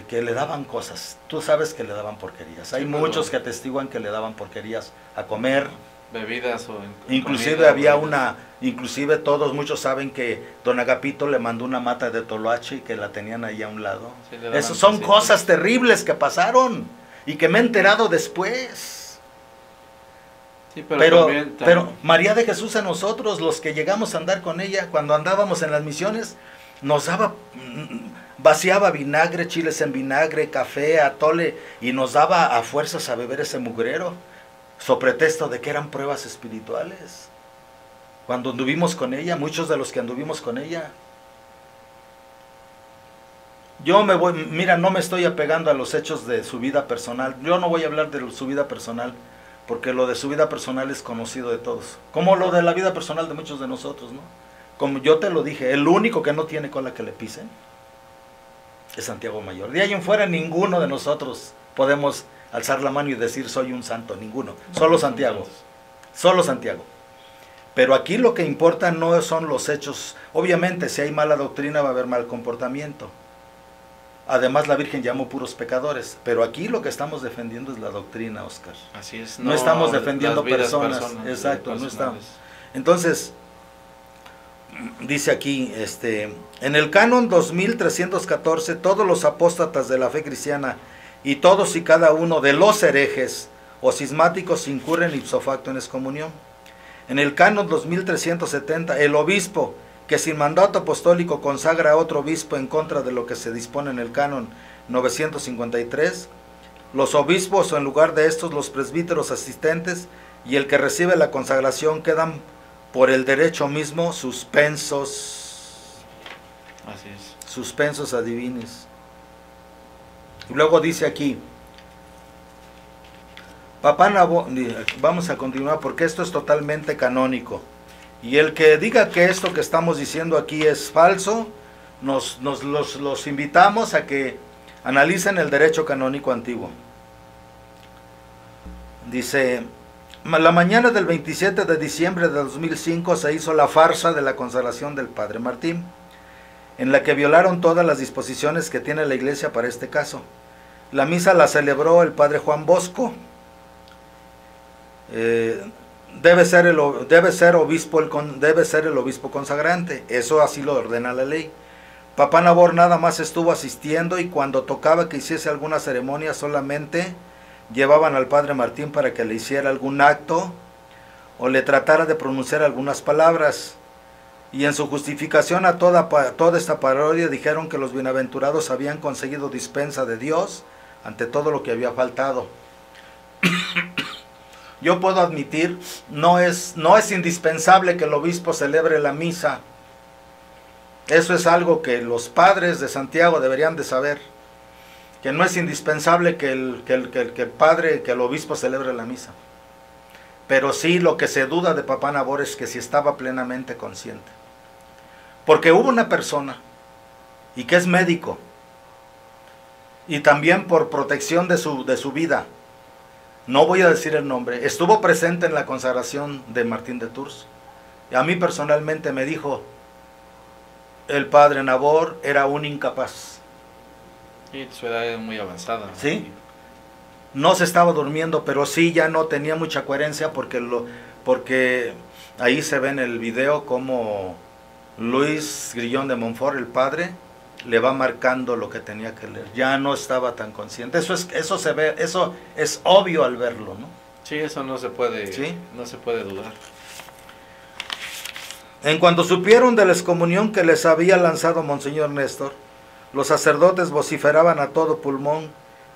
le daban cosas. Tú sabes que le daban porquerías. Hay muchos que atestiguan que le daban porquerías a comer. Bebidas o inclusive comida, había inclusive muchos saben que don Agapito le mandó una mata de toloache y que la tenían ahí a un lado. Sí, esas son cosas terribles que pasaron y que me he enterado después. Sí, pero María de Jesús, a nosotros, los que llegamos a andar con ella, cuando andábamos en las misiones, nos vaciaba vinagre, chiles en vinagre, café, atole, y nos daba a fuerzas a beber ese mugrero, so pretexto de que eran pruebas espirituales. Cuando anduvimos con ella, muchos de los que anduvimos con ella, mira, no me estoy apegando a los hechos de su vida personal, yo no voy a hablar de su vida personal, porque lo de su vida personal es conocido de todos, como lo de la vida personal de muchos de nosotros, ¿no? Como yo te lo dije, el único que no tiene cola que le pisen es Santiago Mayor. De ahí en fuera ninguno de nosotros podemos alzar la mano y decir soy un santo, ninguno, solo Santiago, solo Santiago. Pero aquí lo que importa no son los hechos. Obviamente si hay mala doctrina va a haber mal comportamiento. Además la Virgen llamó puros pecadores, pero aquí lo que estamos defendiendo es la doctrina, Oscar. Así es. No estamos defendiendo personas. Exacto, no estamos. Entonces, dice aquí, en el canon 2314, todos los apóstatas de la fe cristiana y todos y cada uno de los herejes o cismáticos incurren ipso facto en excomunión. En el canon 2370, el obispo que sin mandato apostólico consagra a otro obispo en contra de lo que se dispone en el canon 953, los obispos o en lugar de estos los presbíteros asistentes y el que recibe la consagración quedan por el derecho mismo suspensos. Así es. Suspensos adivines. Y luego dice aquí, Papá Nabor, vamos a continuar porque esto es totalmente canónico. Y el que diga que esto que estamos diciendo aquí es falso, los invitamos a que analicen el derecho canónico antiguo. Dice, la mañana del 27 de diciembre de 2005 se hizo la farsa de la consagración del Padre Martín, en la que violaron todas las disposiciones que tiene la Iglesia para este caso. La misa la celebró el Padre Juan Bosco. Debe ser el obispo consagrante, eso así lo ordena la ley. Papá Nabor nada más estuvo asistiendo y cuando tocaba que hiciese alguna ceremonia solamente llevaban al Padre Martín para que le hiciera algún acto o le tratara de pronunciar algunas palabras. Y en su justificación a toda esta parodia dijeron que los bienaventurados habían conseguido dispensa de Dios ante todo lo que había faltado. Yo puedo admitir, no es indispensable que el obispo celebre la misa. Eso es algo que los padres de Santiago deberían de saber, que no es indispensable que el obispo celebre la misa. Pero sí, lo que se duda de Papá Nabor es que si estaba plenamente consciente. Porque hubo una persona, y que es médico, y también por protección de su vida, no voy a decir el nombre, estuvo presente en la consagración de Martín de Tours. Y a mí personalmente me dijo, el Padre Nabor era un incapaz. Y su edad es muy avanzada, ¿no? Sí, no se estaba durmiendo, pero sí ya no tenía mucha coherencia porque ahí se ve en el video como Luis Grillón de Montfort, el padre, le va marcando lo que tenía que leer. Ya no estaba tan consciente. Eso se ve, eso es obvio al verlo, ¿no? Sí, eso no se puede, ¿Sí? No se puede dudar. En cuanto supieron de la excomunión que les había lanzado Monseñor Néstor, los sacerdotes vociferaban a todo pulmón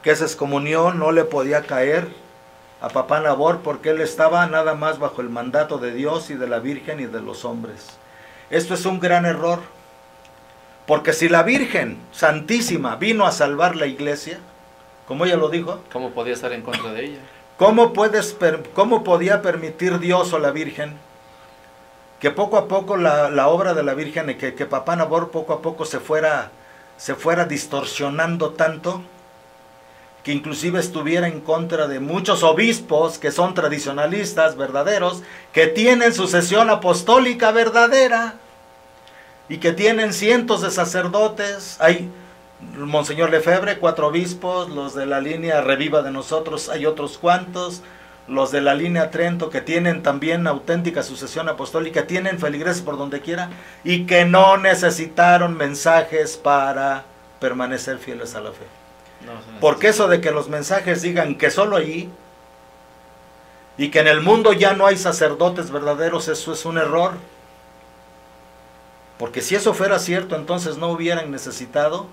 que esa excomunión no le podía caer a Papá Nabor porque él estaba nada más bajo el mandato de Dios y de la Virgen y de los hombres. Esto es un gran error, porque si la Virgen Santísima vino a salvar la iglesia, como ella lo dijo, ¿Cómo podía estar en contra de ella? ¿cómo podía permitir Dios o la Virgen que poco a poco la obra de la Virgen, que Papá Nabor poco a poco se fuera distorsionando tanto, que inclusive estuviera en contra de muchos obispos que son tradicionalistas verdaderos, que tienen sucesión apostólica verdadera y que tienen cientos de sacerdotes? Hay Monseñor Lefebvre, 4 obispos, los de la línea Reviva de Nosotros, hay otros cuantos, los de la línea Trento que tienen también auténtica sucesión apostólica, tienen feligreses por donde quiera y que no necesitaron mensajes para permanecer fieles a la fe. Porque eso de que los mensajes digan que solo allí y que en el mundo ya no hay sacerdotes verdaderos, eso es un error. Porque si eso fuera cierto, entonces no hubieran necesitado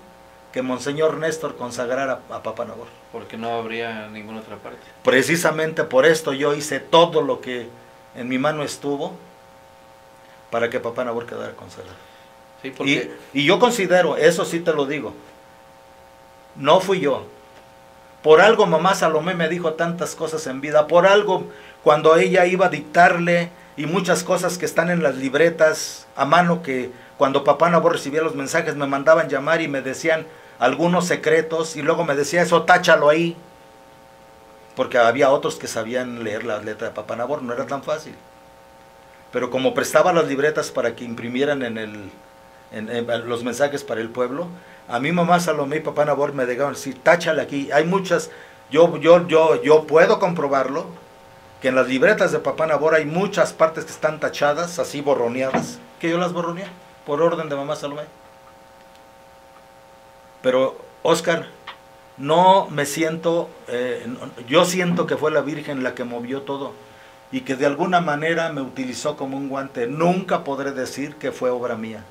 que Monseñor Néstor consagrara a Papá Nabor. Porque no habría ninguna otra parte. Precisamente por esto yo hice todo lo que en mi mano estuvo para que Papá Nabor quedara consagrado. Sí, porque... Y yo considero, eso sí te lo digo, no fui yo. Por algo mamá Salomé me dijo tantas cosas en vida. Por algo cuando ella iba a dictarle y muchas cosas que están en las libretas a mano, que cuando Papá Nabor recibía los mensajes me mandaban llamar y me decían algunos secretos y luego me decía eso, táchalo ahí. Porque había otros que sabían leer la letra de Papá Nabor, no era tan fácil. Pero como prestaba las libretas para que imprimieran en los mensajes para el pueblo, a mi mamá Salomé y Papá Nabor me dejaron decir, táchale aquí. Hay muchas, yo puedo comprobarlo, que en las libretas de Papá Nabor hay muchas partes que están tachadas, así borroneadas, que yo las borroneé por orden de mamá Salomé. Pero, Óscar, no me siento, yo siento que fue la Virgen la que movió todo y que de alguna manera me utilizó como un guante. Nunca podré decir que fue obra mía.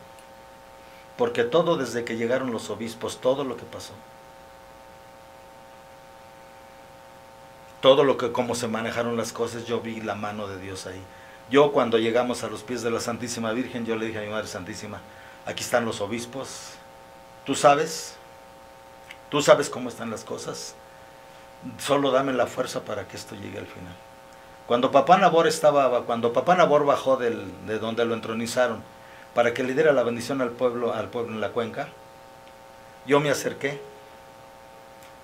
Porque todo desde que llegaron los obispos, todo lo que pasó, todo lo que, cómo se manejaron las cosas, yo vi la mano de Dios ahí. Yo cuando llegamos a los pies de la Santísima Virgen, yo le dije a mi Madre Santísima, aquí están los obispos, tú sabes cómo están las cosas, solo dame la fuerza para que esto llegue al final. Cuando Papá Nabor bajó de donde lo entronizaron para que le diera la bendición al pueblo en la cuenca, yo me acerqué.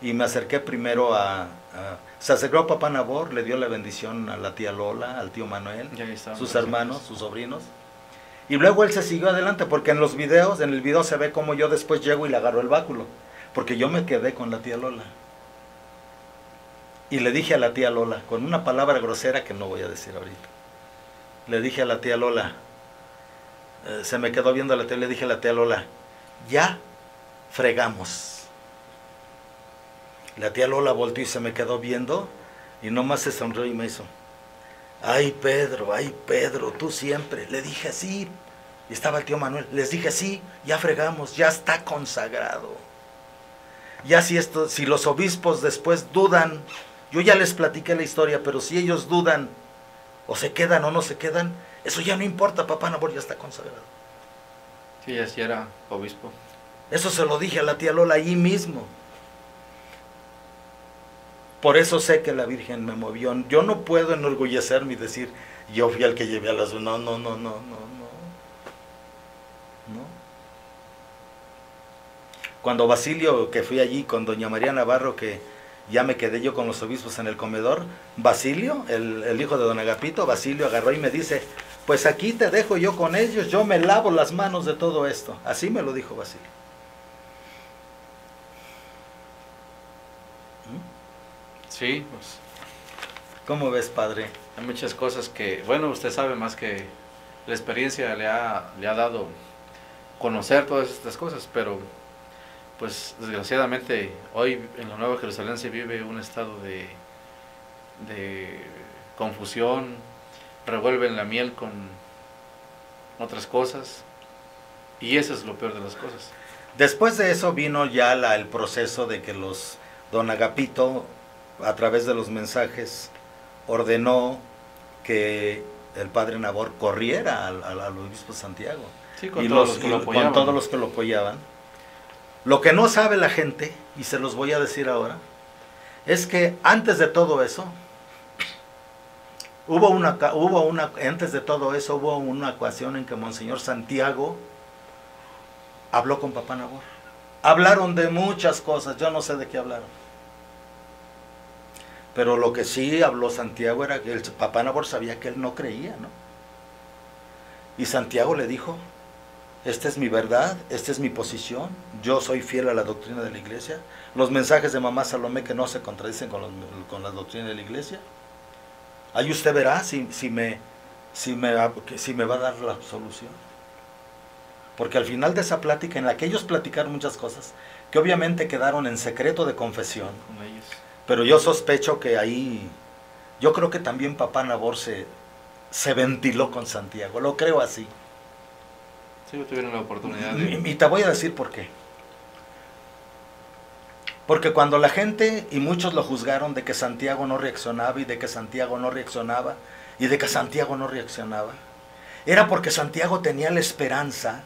Y me acerqué primero se acercó a Papá Nabor, le dio la bendición a la tía Lola, al tío Manuel, sus hermanos, sus sobrinos. Y luego él se siguió adelante, porque en el video se ve como yo después llego y le agarro el báculo, porque yo me quedé con la tía Lola. Y le dije a la tía Lola, con una palabra grosera que no voy a decir ahorita, le dije a la tía Lola, se me quedó viendo a la tía, le dije a la tía Lola, ya fregamos. La tía Lola volteó y se me quedó viendo y nomás se sonrió y me hizo, ay Pedro, tú siempre. Le dije así, y estaba el tío Manuel, les dije sí, ya fregamos, ya está consagrado. Ya si los obispos después dudan, yo ya les platiqué la historia, pero si ellos dudan, o se quedan o no se quedan, eso ya no importa, Papá Nabor ya está consagrado. Sí, así era obispo. Eso se lo dije a la tía Lola ahí mismo. Por eso sé que la Virgen me movió. Yo no puedo enorgullecerme y decir, yo fui el que llevé a las... No. Cuando Basilio, que fui allí con doña María Navarro, que ya me quedé yo con los obispos en el comedor, Basilio, el hijo de don Agapito, Basilio agarró y me dice, pues aquí te dejo yo con ellos, yo me lavo las manos de todo esto. Así me lo dijo Basilio. Sí, pues. ¿Cómo ves, padre? Hay muchas cosas que, bueno, usted sabe más que la experiencia le ha dado conocer todas estas cosas, pero pues desgraciadamente hoy en la Nueva Jerusalén se vive un estado de confusión, revuelven la miel con otras cosas y eso es lo peor de las cosas. Después de eso vino ya el proceso de que don Agapito, a través de los mensajes, ordenó que el padre Nabor corriera al obispo Santiago. Sí, con todos los que lo apoyaban. Con todos los que lo apoyaban. Lo que no sabe la gente, y se los voy a decir ahora, es que antes de todo eso, hubo una ocasión en que Monseñor Santiago habló con Papá Nabor. Hablaron de muchas cosas, yo no sé de qué hablaron. Pero lo que sí habló Santiago era que el Papá Nabor sabía que él no creía, ¿no? Y Santiago le dijo, esta es mi verdad, esta es mi posición, yo soy fiel a la doctrina de la iglesia, los mensajes de mamá Salomé que no se contradicen con la doctrina de la iglesia. Ahí usted verá si me va a dar la absolución. Porque al final de esa plática, en la que ellos platicaron muchas cosas, que obviamente quedaron en secreto de confesión, Con ellos. pero yo sospecho que ahí, yo creo que también Papá Nabor se ventiló con Santiago, lo creo así. Sí, tuvieron la oportunidad Y te voy a decir por qué. Porque cuando la gente, y muchos lo juzgaron de que Santiago no reaccionaba, y de que Santiago no reaccionaba, y de que Santiago no reaccionaba, era porque Santiago tenía la esperanza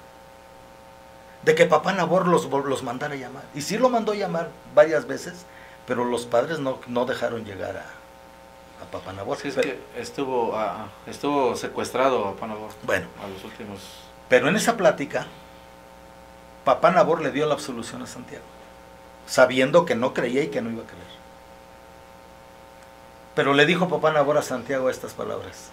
de que Papá Nabor los mandara a llamar. Y sí lo mandó llamar varias veces, pero los padres no dejaron llegar a Papá Nabor. Sí, es que estuvo secuestrado a Papá Nabor. Bueno, a los últimos. pero en esa plática, Papá Nabor le dio la absolución a Santiago, sabiendo que no creía y que no iba a creer. Pero le dijo Papá Nabor a Santiago estas palabras: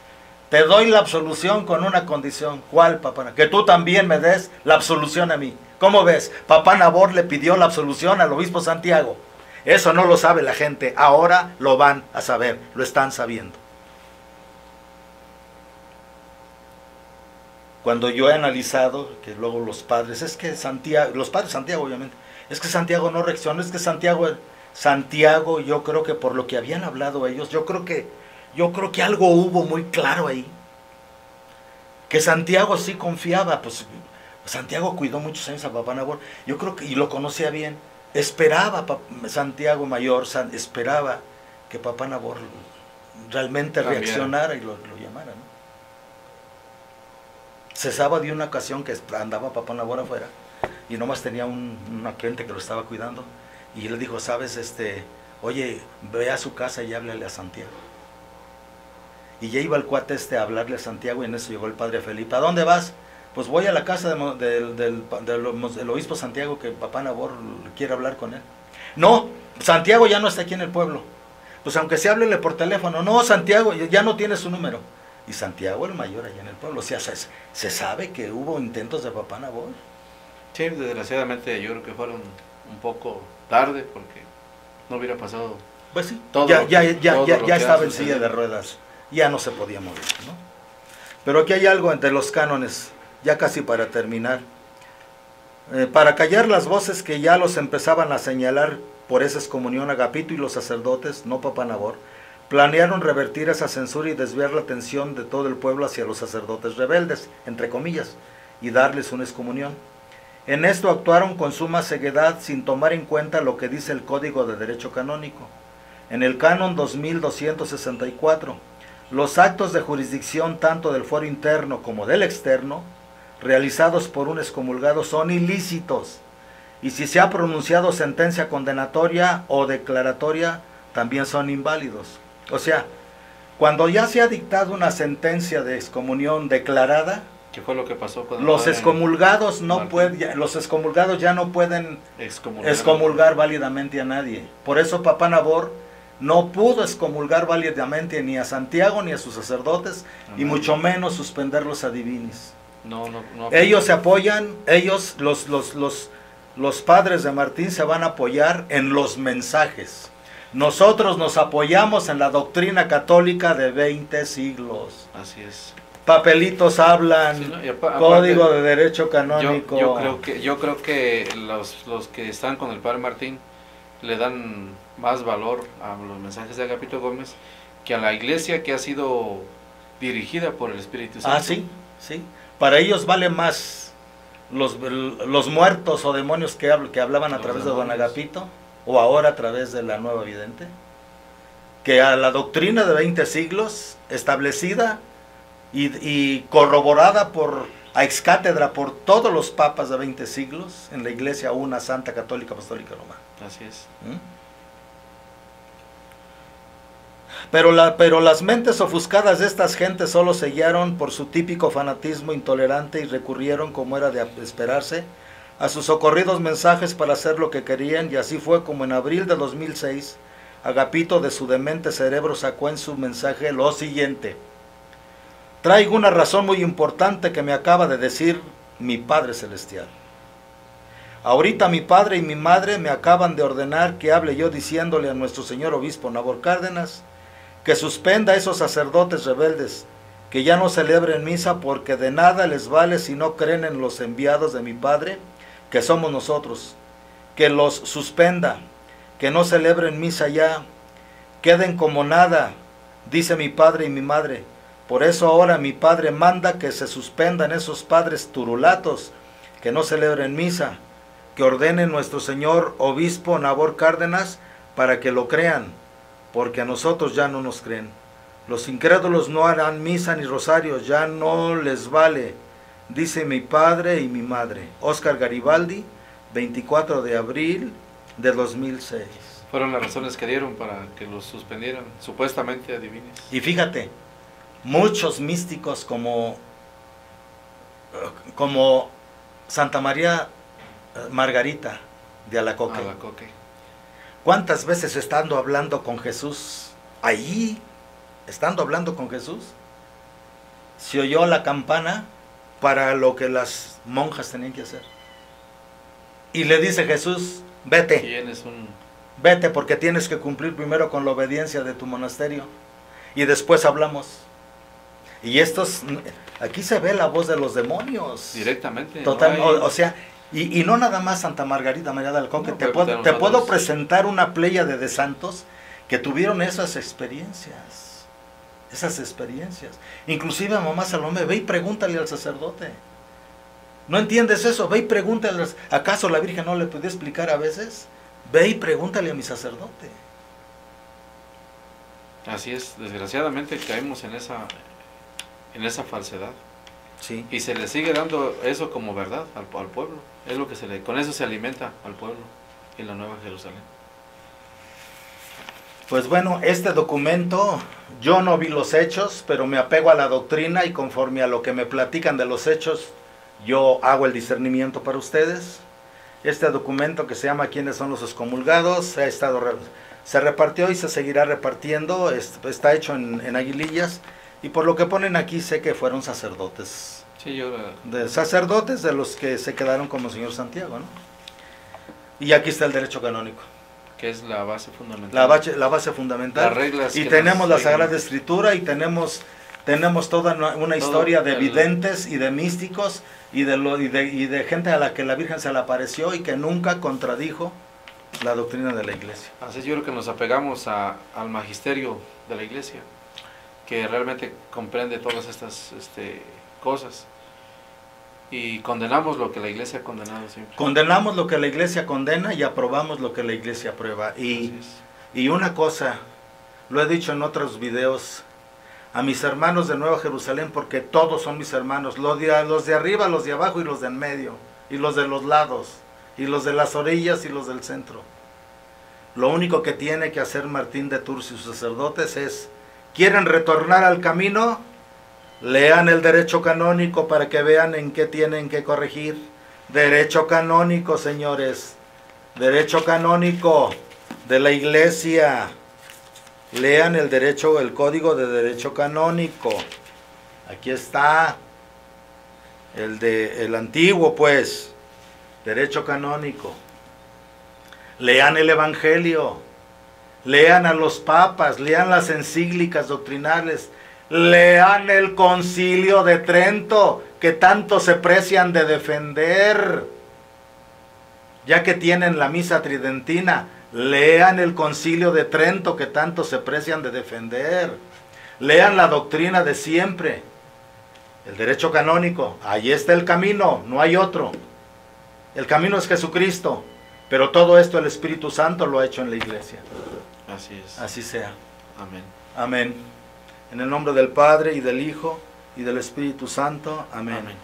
te doy la absolución con una condición. ¿Cuál, Papá Nabor? Que tú también me des la absolución a mí. ¿Cómo ves? Papá Nabor le pidió la absolución al obispo Santiago. Eso no lo sabe la gente, ahora lo van a saber, lo están sabiendo. Cuando yo he analizado, que luego los padres, es que Santiago, los padres de Santiago obviamente, es que Santiago no reaccionó, es que Santiago, yo creo que por lo que habían hablado ellos, yo creo que algo hubo muy claro ahí. Que Santiago sí confiaba, pues Santiago cuidó muchos años a Papá Nabor, yo creo que, y lo conocía bien. Esperaba Santiago Mayor, esperaba que Papá Nabor realmente reaccionara y lo llamara, ¿no? Cesaba de una ocasión que andaba Papá Nabor afuera y nomás tenía una cliente que lo estaba cuidando y le dijo, sabes, oye, ve a su casa y háblale a Santiago. Y ya iba el cuate a hablarle a Santiago, y en eso llegó el padre Felipe. ¿A dónde vas? Pues voy a la casa del obispo Santiago, que papá Nabor quiere hablar con él. No, Santiago ya no está aquí en el pueblo. Pues aunque se háblele por teléfono. No, Santiago ya no tiene su número. Y Santiago el mayor allá en el pueblo. O sea, se sabe que hubo intentos de papá Nabor. Sí, desgraciadamente yo creo que fueron un poco tarde, porque no hubiera pasado. Pues sí, Todo ya lo que estaba ha en silla sucedido. de ruedas. Ya no se podía mover, ¿no? Pero aquí hay algo entre los cánones, ya casi para terminar. Para callar las voces que ya los empezaban a señalar por esa excomunión, Agapito y los sacerdotes, no papá Nabor, planearon revertir esa censura y desviar la atención de todo el pueblo hacia los sacerdotes rebeldes, entre comillas, y darles una excomunión. En esto actuaron con suma ceguedad, sin tomar en cuenta lo que dice el Código de Derecho Canónico. En el canon 2264, los actos de jurisdicción tanto del fuero interno como del externo, realizados por un excomulgado, son ilícitos, y si se ha pronunciado sentencia condenatoria o declaratoria, también son inválidos. O sea, cuando ya se ha dictado una sentencia de excomunión declarada, ¿Qué fue lo que pasó con el los padre excomulgados no Martín? pueden, los excomulgados ya no pueden Excomulgar. excomulgar válidamente a nadie. Por eso papá Nabor no pudo excomulgar válidamente ni a Santiago ni a sus sacerdotes, y mucho menos suspenderlos a divinis. No. Ellos se apoyan, ellos, los padres de Martín se van a apoyar en los mensajes. Nosotros nos apoyamos en la doctrina católica de 20 siglos. Así es. Papelitos hablan, Sí, ¿no? Y Código aparte, de Derecho Canónico. yo creo que los que están con el padre Martín le dan más valor a los mensajes de Agapito Gómez que a la iglesia que ha sido dirigida por el Espíritu Santo. Ah, sí, sí. Para ellos vale más los muertos o demonios que hablaban a Los través de don demonios. Agapito, o ahora a través de la nueva vidente, que a la doctrina de 20 siglos establecida y corroborada por a ex cátedra por todos los papas de 20 siglos en la Iglesia una Santa Católica Apostólica Romana. Así es. ¿Mm? Pero las mentes ofuscadas de estas gentes solo se guiaron por su típico fanatismo intolerante y recurrieron, como era de esperarse, a sus socorridos mensajes para hacer lo que querían, y así fue como en abril de 2006, Agapito de su demente cerebro sacó en su mensaje lo siguiente: traigo una razón muy importante que me acaba de decir mi Padre Celestial. Ahorita mi padre y mi madre me acaban de ordenar que hable yo diciéndole a nuestro señor obispo Nabor Cárdenas que suspenda a esos sacerdotes rebeldes, que ya no celebren misa porque de nada les vale si no creen en los enviados de mi Padre, que somos nosotros, que los suspenda, que no celebren misa ya, queden como nada, dice mi padre y mi madre. Por eso ahora mi padre manda que se suspendan esos padres turulatos, que no celebren misa, que ordene nuestro señor obispo Nabor Cárdenas para que lo crean, porque a nosotros ya no nos creen. Los incrédulos no harán misa ni rosarios, ya no les vale, dice mi padre y mi madre. Óscar Garibaldi, 24 de abril de 2006. Fueron las razones que dieron para que los suspendieran, supuestamente adivinis. Y fíjate, muchos místicos como Santa María Margarita de Alacoque. Alacoque. ¿Cuántas veces estando hablando con Jesús, ahí, estando hablando con Jesús, se oyó la campana para lo que las monjas tenían que hacer? Y le dice Jesús, vete, Tienes un... vete porque tienes que cumplir primero con la obediencia de tu monasterio y después hablamos. Y aquí se ve la voz de los demonios. Directamente. Total, no hay- o sea, y no nada más Santa Margarita María de Alacoque, No, te pero puedo nosotros- presentar una pléyade de santos que tuvieron esas experiencias. Inclusive a mamá Salomé, ve y pregúntale al sacerdote. ¿No entiendes eso? Ve y pregúntale. ¿Acaso la Virgen no le podía explicar a veces? Ve y pregúntale a mi sacerdote. Así es, desgraciadamente caemos en esa falsedad. Sí. Y se le sigue dando eso como verdad al pueblo. Es lo que con eso se alimenta al pueblo en la Nueva Jerusalén. Pues bueno, este documento, yo no vi los hechos, pero me apego a la doctrina y conforme a lo que me platican de los hechos, yo hago el discernimiento para ustedes. Este documento que se llama ¿Quiénes son los excomulgados? Se repartió y se seguirá repartiendo, está hecho en Aguilillas, y por lo que ponen aquí sé que fueron sacerdotes. Sí, yo... De sacerdotes de los que se quedaron como el señor Santiago, ¿no? Y aquí está el derecho canónico. que es la base fundamental. La base fundamental. Las reglas y que tenemos la nos Sagrada rigen. Escritura y tenemos toda una historia de videntes y de místicos y de gente a la que la Virgen se le apareció y que nunca contradijo la doctrina de la Iglesia. Así es, yo creo que nos apegamos al magisterio de la Iglesia, que realmente comprende todas estas cosas. Y condenamos lo que la Iglesia ha condenado siempre. Condenamos lo que la Iglesia condena y aprobamos lo que la Iglesia aprueba. Y una cosa, lo he dicho en otros videos, a mis hermanos de Nueva Jerusalén, porque todos son mis hermanos, los de arriba, los de abajo y los de en medio, y los de los lados, y los de las orillas y los del centro. Lo único que tiene que hacer Martín de Tours y sus sacerdotes es, ¿quieren retornar al camino? Lean el derecho canónico para que vean en qué tienen que corregir. Derecho canónico, señores. Derecho canónico de la Iglesia. Lean el código de derecho canónico. Aquí está. El antiguo, pues. Derecho canónico. Lean el Evangelio. Lean a los papas. Lean las encíclicas doctrinales. Lean el Concilio de Trento, que tanto se precian de defender, ya que tienen la misa tridentina. Lean el Concilio de Trento, que tanto se precian de defender. Lean la doctrina de siempre, el derecho canónico. Ahí está el camino, no hay otro. El camino es Jesucristo, pero todo esto el Espíritu Santo lo ha hecho en la Iglesia. Así es. Así sea. Amén. Amén. En el nombre del Padre, y del Hijo, y del Espíritu Santo. Amén. Amén.